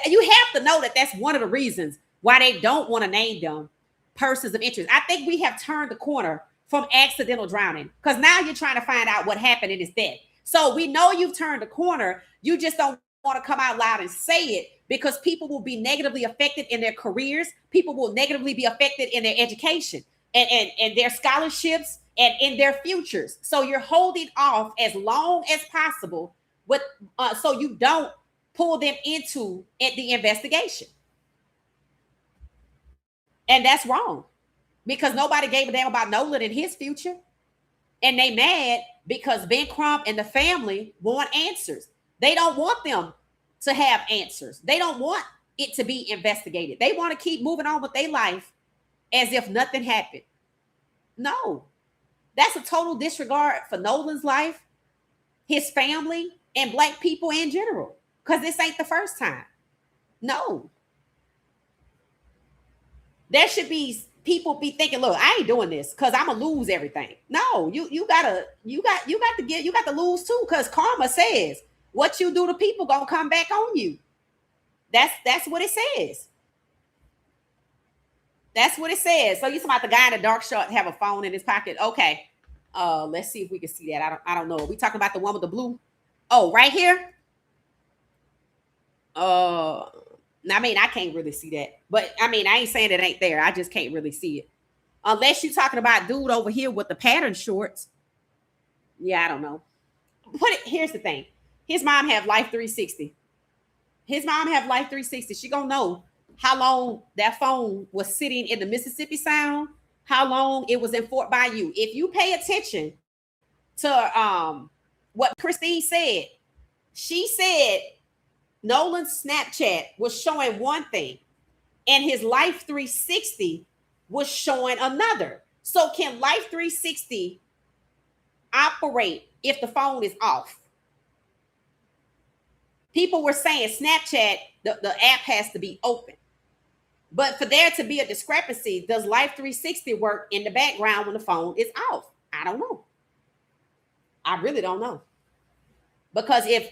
You have to know that that's one of the reasons why they don't want to name them persons of interest. I think we have turned the corner from accidental drowning, because now you're trying to find out what happened in his death. So we know you've turned the corner. You just don't want to come out loud and say it, because people will be negatively affected in their careers. People will negatively be affected in their education and their scholarships and in their futures. So you're holding off as long as possible with so you don't pull them into the investigation. And that's wrong because nobody gave a damn about Nolan and his future. And they mad because Ben Crump and the family want answers. They don't want them to have answers. They don't want it to be investigated. They want to keep moving on with their life as if nothing happened. No, that's a total disregard for Nolan's life, his family, and Black people in general. Because this ain't the first time. No. There should be people be thinking, look, I ain't doing this because I'm gonna lose everything. No, you got to lose too, because karma says what you do to people gonna come back on you. That's what it says. That's what it says. So you talking about the guy in the dark shirt have a phone in his pocket? Okay. Let's see if we can see that. I don't know. Are we talking about the one with the blue? Oh, right here. I mean, I can't really see that, but I mean, I ain't saying it ain't there. I just can't really see it. Unless you're talking about dude over here with the pattern shorts. Yeah, I don't know. Here's the thing. His mom have Life 360. His mom have Life 360. She gonna know how long that phone was sitting in the Mississippi Sound, how long it was in Fort Bayou. If you pay attention to what Christine said, she said Nolan's Snapchat was showing one thing and his Life 360 was showing another. So can Life 360 operate if the phone is off? People were saying Snapchat, the app has to be open. But for there to be a discrepancy, does Life 360 work in the background when the phone is off? I don't know. I really don't know. Because if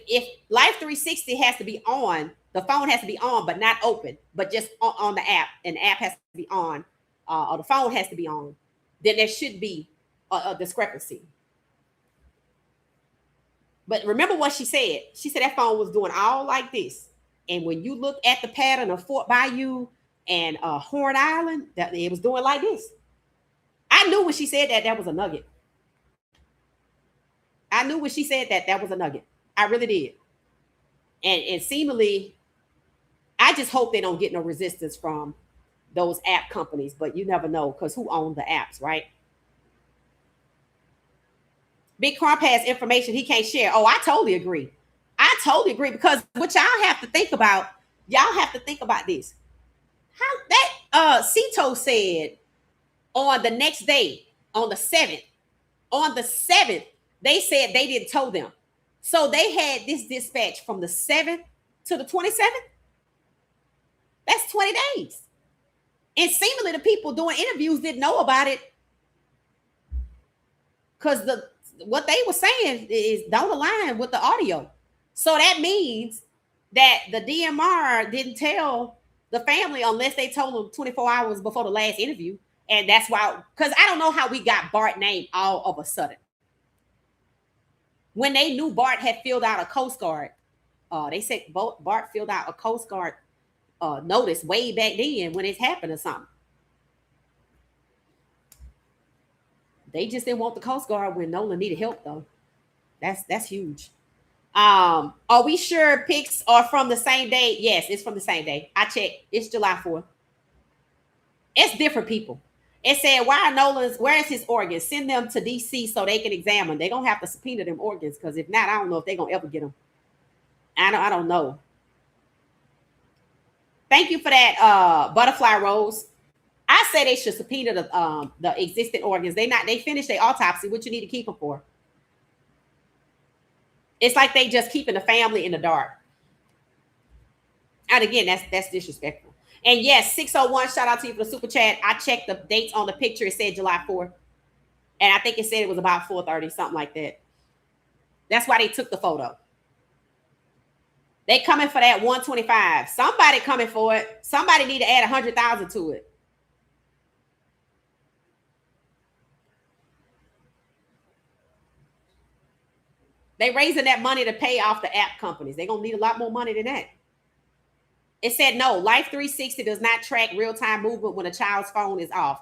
Life 360 has to be on, the phone has to be on, but not open, but just on the app, and the app has to be on, or the phone has to be on, then there should be a discrepancy. But remember what she said. She said that phone was doing all like this. And when you look at the pattern of Fort Bayou and Horn Island, that it was doing like this. I knew when she said that was a nugget. I knew when she said that was a nugget. I really did. And seemingly, I just hope they don't get no resistance from those app companies, but you never know because who owns the apps, right? Big Crump has information he can't share. Oh, I totally agree. I totally agree because what y'all have to think about this. How that Cito said on the next day, on the 7th, they said they didn't tell them. So they had this dispatch from the 7th to the 27th. That's 20 days. And seemingly the people doing interviews didn't know about it because what they were saying is don't align with the audio. So that means that the DMR didn't tell the family unless they told them 24 hours before the last interview. And that's why, because I don't know how we got Bart name all of a sudden. When they knew Bart had filled out a Coast Guard, they said Bart filled out a Coast Guard notice way back then when it happened or something. They just didn't want the Coast Guard when Nolan needed help, though. That's huge. Are we sure pics are from the same day? Yes, it's from the same day. I checked. It's July 4th. It's different people. It said, where is his organs? Send them to DC so they can examine. They're going to have to subpoena them organs because if not, I don't know if they're going to ever get them. I don't know. Thank you for that, Butterfly Rose. I say they should subpoena the existing organs. They finished their autopsy. What you need to keep them for? It's like they just keeping the family in the dark. And again, that's disrespectful. And yes, 601, shout out to you for the super chat. I checked the dates on the picture. It said July 4th. And I think it said it was about 4:30, something like that. That's why they took the photo. They coming for that 125. Somebody coming for it. Somebody need to add 100,000 to it. They raising that money to pay off the app companies. They're going to need a lot more money than that. It said, no, Life 360 does not track real-time movement when a child's phone is off.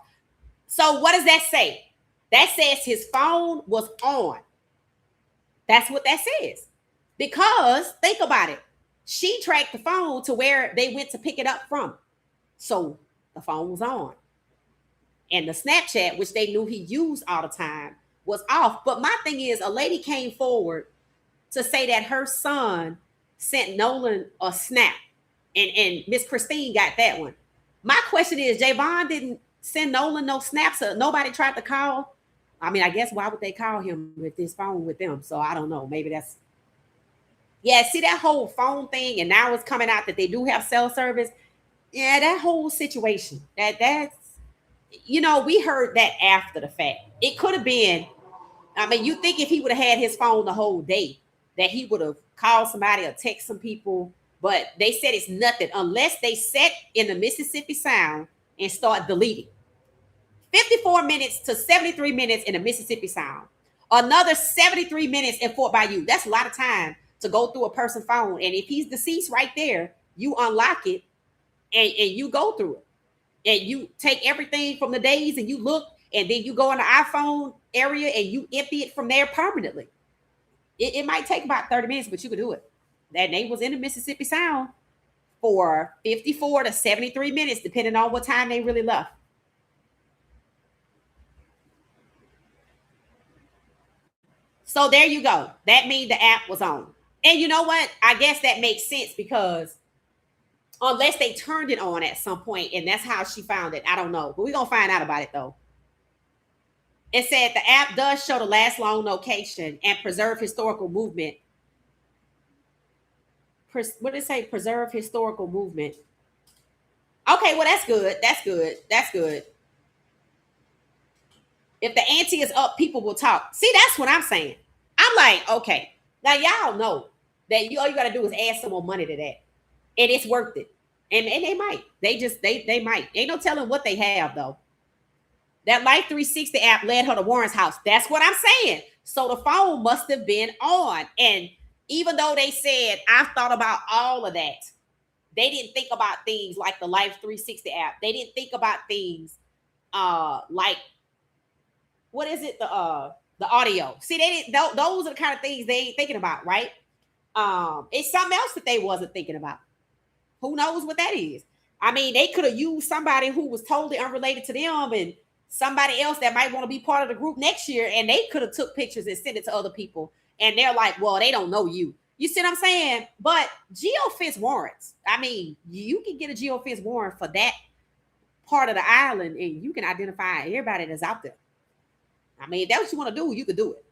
So what does that say? That says his phone was on. That's what that says. Because think about it. She tracked the phone to where they went to pick it up from. So the phone was on. And the Snapchat, which they knew he used all the time, was off. But my thing is, a lady came forward to say that her son sent Nolan a snap. And Miss Christine got that one. My question is, Javon didn't send Nolan no snaps. Nobody tried to call. I mean, I guess why would they call him with his phone with them? So I don't know. Maybe that's, yeah. See that whole phone thing, and now it's coming out that they do have cell service. Yeah, that whole situation. That's we heard that after the fact. It could have been. I mean, you think if he would have had his phone the whole day, that he would have called somebody or text some people. But they said it's nothing unless they set in the Mississippi Sound and start deleting. 54 minutes to 73 minutes in the Mississippi Sound. Another 73 minutes in Fort Bayou. That's a lot of time to go through a person's phone. And if he's deceased right there, you unlock it and you go through it. And you take everything from the days and you look, and then you go in the iPhone area and you empty it from there permanently. It might take about 30 minutes, but you can do it. That name was in the Mississippi Sound for 54 to 73 minutes, depending on what time they really left. So there you go. That means the app was on. And you know what? I guess that makes sense because unless they turned it on at some point, and that's how she found it. I don't know. But we're going to find out about it, though. It said the app does show the last long location and preserve historical movement. What did it say? Preserve historical movement. Okay, well, that's good. That's good. That's good. If the ante is up, people will talk. See, that's what I'm saying. I'm like, okay, now y'all know that all you got to do is add some more money to that, and it's worth it. And they might. They might. Ain't no telling what they have though. That Life 360 app led her to Warren's house. That's what I'm saying. So the phone must have been on. And even though they said, I've thought about all of that, they didn't think about things like the Life 360 app. They didn't think about things like, what is it? The audio. See, they didn't, those are the kind of things they ain't thinking about, right? It's something else that they wasn't thinking about. Who knows what that is? I mean, they could have used somebody who was totally unrelated to them and somebody else that might want to be part of the group next year, and they could have took pictures and sent it to other people. And they're like, well, they don't know you. You see what I'm saying? But geofence warrants. I mean, you can get a geofence warrant for that part of the island, and you can identify everybody that's out there. I mean, if that's what you want to do, you could do it.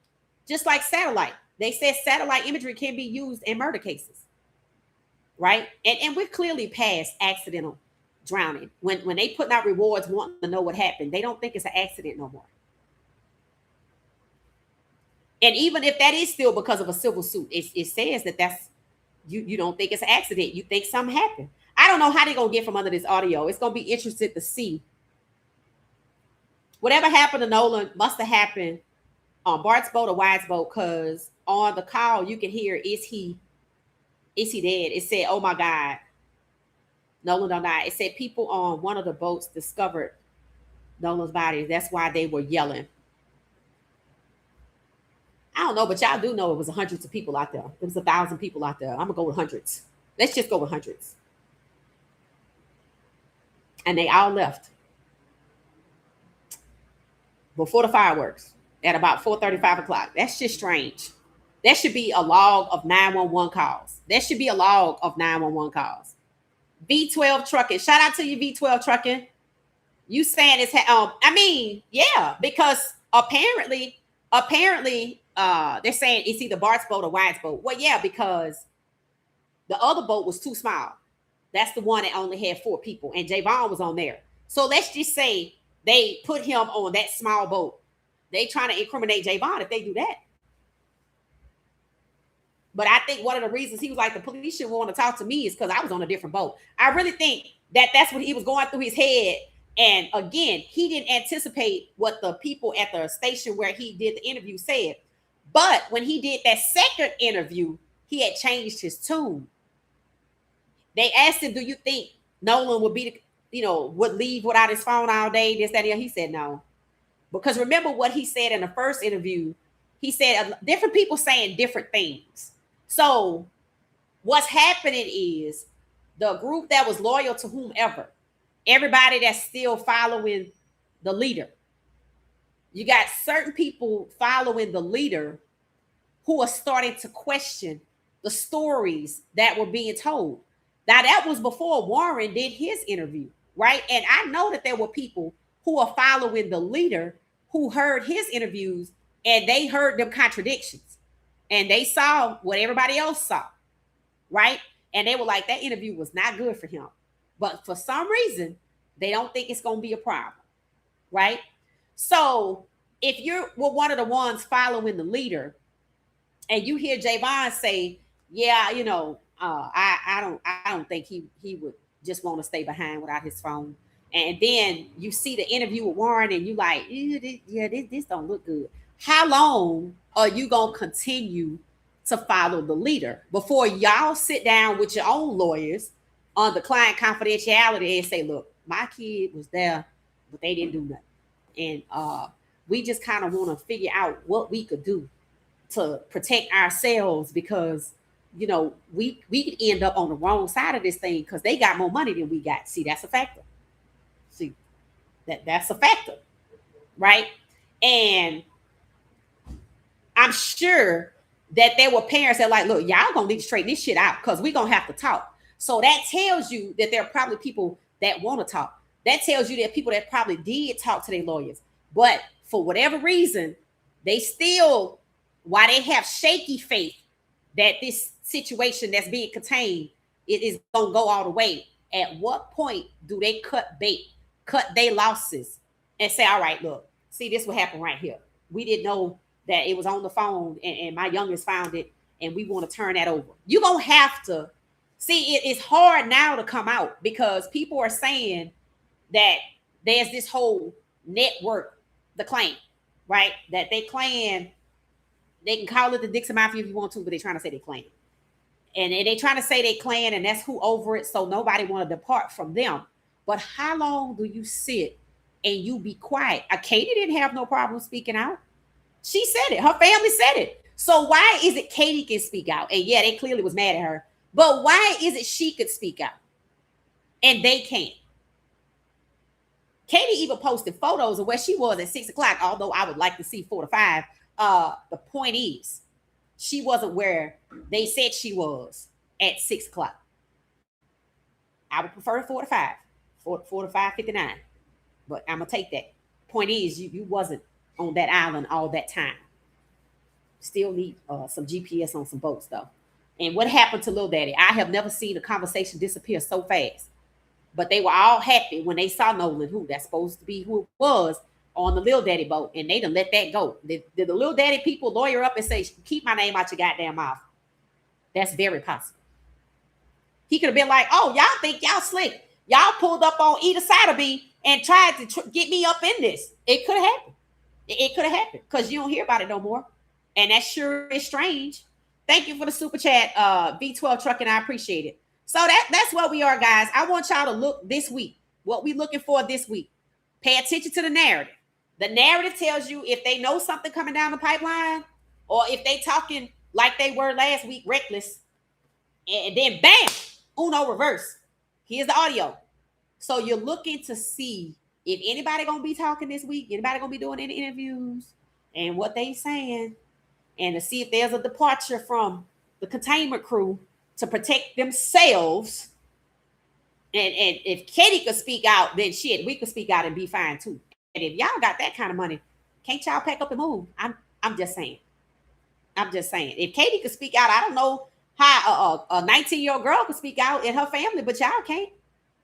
Just like satellite. They said satellite imagery can be used in murder cases. Right? And we're clearly past accidental drowning. When they put out rewards wanting to know what happened, they don't think it's an accident no more. And even if that is still because of a civil suit, it says that's you don't think it's an accident. You think something happened. I don't know how they're going to get from under this audio. It's going to be interesting to see. Whatever happened to Nolan must have happened on Bart's boat or Wyatt's boat, because on the call you can hear, is he dead? It said, oh my God, Nolan don't die. It said people on one of the boats discovered Nolan's body. That's why they were yelling. I don't know, but y'all do know it was hundreds of people out there. It was 1,000 people out there. I'm going to go with hundreds. Let's just go with hundreds. And they all left before the fireworks at about 4:30, 5 o'clock. That's just strange. That should be a log of 911 calls. That should be a log of 911 calls. V12 Trucking. Shout out to you, V12 Trucking. You saying it's, I mean, yeah, because apparently, they're saying it's either Bart's boat or Wyatt's boat. Well, yeah, because the other boat was too small. That's the one that only had 4 people, and Javon was on there. So let's just say they put him on that small boat. They trying to incriminate Javon if they do that. But I think one of the reasons he was like, the police should want to talk to me is because I was on a different boat. I really think that that's what he was going through his head. And again, he didn't anticipate what the people at the station where he did the interview said. But when he did that second interview, he had changed his tune. They asked him, do you think Nolan would be, would leave without his phone all day? This, that, and the other. He said no. Because remember what he said in the first interview. He said different people saying different things. So What's happening is the group that was loyal to whomever, everybody that's still following the leader. You got certain people following the leader who are starting to question the stories that were being told. Now, that was before Warren did his interview, right? And I know that there were people who are following the leader who heard his interviews and they heard them contradictions and they saw what everybody else saw, right? And they were like, that interview was not good for him. But for some reason, they don't think it's going to be a problem, right? So if you're one of the ones following the leader, and you hear Javon say, "Yeah, I don't think he would just want to stay behind without his phone," and then you see the interview with Warren, and you like, this don't look good. How long are you gonna continue to follow the leader before y'all sit down with your own lawyers on the client confidentiality and say, "Look, my kid was there, but they didn't do nothing," and we just kind of want to figure out what we could do to protect ourselves because we could end up on the wrong side of this thing because they got more money than we got. See, that's a factor. See, that's a factor, right? And I'm sure that there were parents that like, look, y'all gonna need to straighten this shit out because we're gonna have to talk. So that tells you that there are probably people that want to talk. That tells you that people that probably did talk to their lawyers, but for whatever reason, they still, why they have shaky faith that this situation that's being contained, it is gonna go all the way. At what point do they cut bait, cut their losses, and say, all right, look, see, this will happen right here. We didn't know that it was on the phone, and my youngest found it, and we want to turn that over. You're gonna have to see it's hard now to come out because people are saying that there's this whole network, the clan, right? That they clan. They can call it the Dixie Mafia if you want to, but they're trying to say they clan. And they're trying to say they clan, and that's who over it. So nobody want to depart from them. But how long do you sit and you be quiet? Katie didn't have no problem speaking out. She said it. Her family said it. So why is it Katie can speak out? And yeah, they clearly was mad at her. But why is it she could speak out and they can't? Katie even posted photos of where she was at 6 o'clock, although I would like to see 4 to 5. The point is, she wasn't where they said she was at 6 o'clock. I would prefer 4 to 5, 4 to 5:59. But I'm gonna take that. Point is, you wasn't on that island all that time. Still need some GPS on some boats though. And what happened to Lil Daddy? I have never seen a conversation disappear so fast. But they were all happy when they saw Nolan, who that's supposed to be who it was, on the Lil Daddy boat, and they done let that go. Did the Lil Daddy people lawyer up and say, keep my name out your goddamn mouth? That's very possible. He could have been like, oh, y'all think y'all slick. Y'all pulled up on either side of me and tried to get me up in this. It could have happened. It could have happened because you don't hear about it no more. And that sure is strange. Thank you for the super chat, V12 Trucking. I appreciate it. So that's where we are, guys. I want y'all to look this week. What we looking for this week. Pay attention to the narrative. The narrative tells you if they know something coming down the pipeline or if they talking like they were last week, reckless, and then bam, uno reverse. Here's the audio. So you're looking to see if anybody going to be talking this week, anybody going to be doing any interviews and what they saying, and to see if there's a departure from the containment crew to protect themselves. And if Katie could speak out, then shit, we could speak out and be fine too. And if y'all got that kind of money, can't y'all pack up and move? I'm just saying. I'm just saying. If Katie could speak out, I don't know how a 19-year-old girl could speak out in her family, but y'all can't.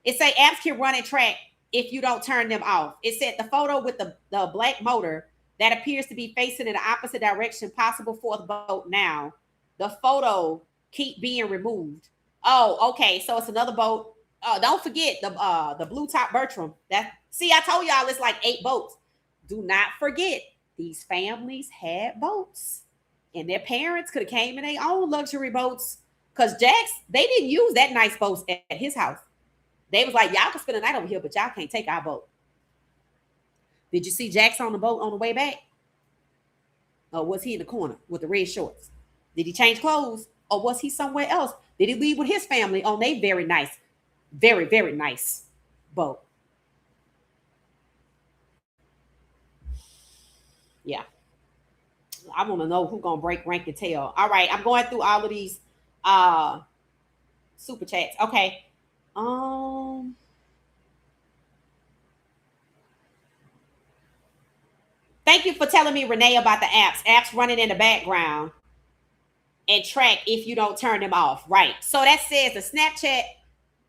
It say apps can run and track if you don't turn them off. It said the photo with the black motor that appears to be facing in the opposite direction, possible fourth boat now. The photo keep being removed. Oh, okay. So it's another boat. Don't forget the blue top Bertram. See, I told y'all it's like 8 boats. Do not forget these families had boats, and their parents could have came in their own luxury boats. Cause Jax, they didn't use that nice boat at his house. They was like, y'all can spend the night over here, but y'all can't take our boat. Did you see Jax on the boat on the way back? Or was he in the corner with the red shorts? Did he change clothes? Or was he somewhere else? Did he leave with his family on a very nice, very, very nice boat? Yeah. I want to know who's gonna break rank and tell. All right, I'm going through all of these uh super chats. Okay. Um Thank you for telling me, Renee, about the apps. Apps running in the background and track if you don't turn them off. Right. So that says the Snapchat,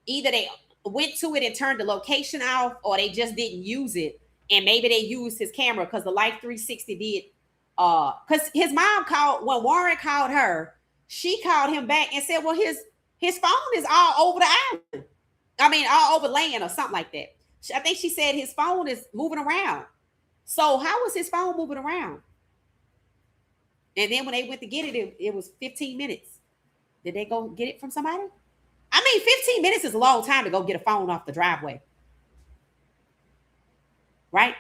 either they went to it and turned the location off, or they just didn't use it. And maybe they used his camera because the Life 360 did. Because his mom called, when Warren called her, she called him back and said, well, his phone is all over the island. I mean, all over land or something like that. I think she said his phone is moving around. So how was his phone moving around? And then when they went to get it, it was 15 minutes. Did they go get it from somebody? I mean, 15 minutes is a long time to go get a phone off the driveway. Right?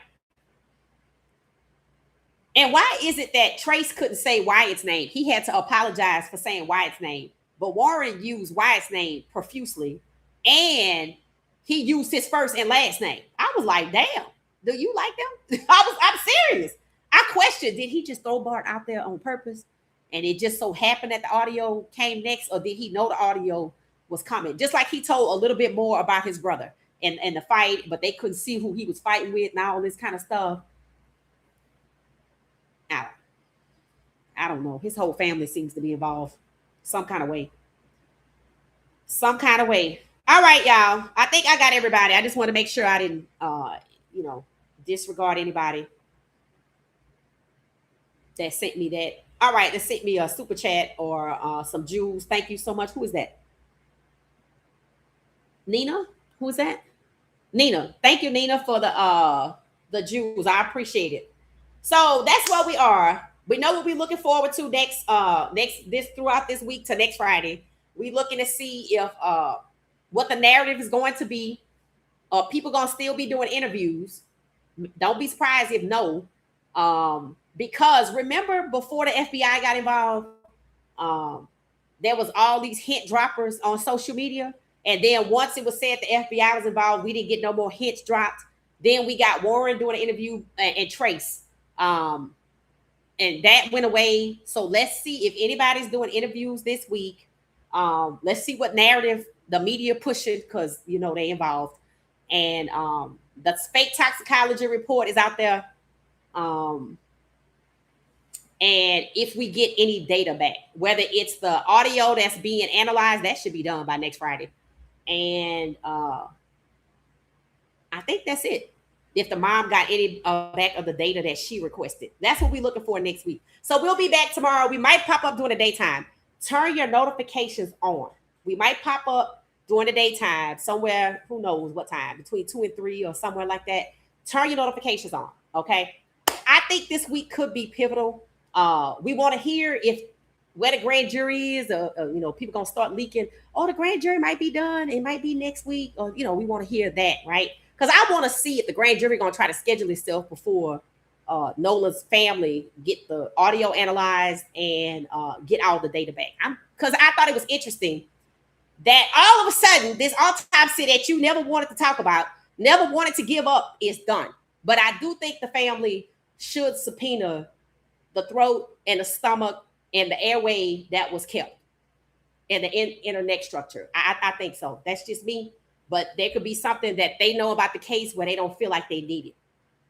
And why is it that Trace couldn't say Wyatt's name? He had to apologize for saying Wyatt's name. But Warren used Wyatt's name profusely. And he used his first and last name. I was like, damn, do you like them? I'm serious. I questioned, did he just throw Bart out there on purpose? And it just so happened that the audio came next, or did he know the audio was coming? Just like he told a little bit more about his brother and the fight, but they couldn't see who he was fighting with and all this kind of stuff. I don't know. His whole family seems to be involved some kind of way. Some kind of way. All right, y'all. I think I got everybody. I just want to make sure I didn't disregard anybody that sent me that. All right, that sent me a super chat or some Jews. Thank you so much. Who is that? Nina? Who is that? Nina. Thank you, Nina, for the Jews. I appreciate it. So that's where we are. We know what we're looking forward to next this throughout this week to next Friday. We're looking to see if what the narrative is going to be. People gonna still be doing interviews. Don't be surprised if no. Because remember before the FBI got involved, there was all these hint droppers on social media. And then once it was said the FBI was involved, we didn't get no more hints dropped. Then we got Warren doing an interview and Trace. And that went away. So let's see if anybody's doing interviews this week. Let's see what narrative the media pushing, because they involved. And the fake toxicology report is out there. And if we get any data back, whether it's the audio that's being analyzed, that should be done by next Friday. And I think that's it. If the mom got any back of the data that she requested. That's what we're looking for next week. So we'll be back tomorrow. We might pop up during the daytime. Turn your notifications on. We might pop up during the daytime, somewhere, who knows what time, between 2 and 3 or somewhere like that. Turn your notifications on, okay? I think this week could be pivotal. We want to hear where the grand jury is, people going to start leaking. Oh, the grand jury might be done. It might be next week. Or, we want to hear that, right? Because I want to see if the grand jury going to try to schedule itself before Nolan's family get the audio analyzed and get all the data back. Because I thought it was interesting that all of a sudden this autopsy that you never wanted to talk about, never wanted to give up, is done. But I do think the family should subpoena the throat and the stomach and the airway that was kept and the inner neck structure. I think so. That's just me. But there could be something that they know about the case where they don't feel like they need it.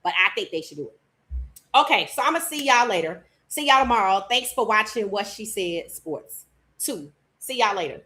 But I think they should do it. Okay, so I'm going to see y'all later. See y'all tomorrow. Thanks for watching What She Said Sports 2. See y'all later.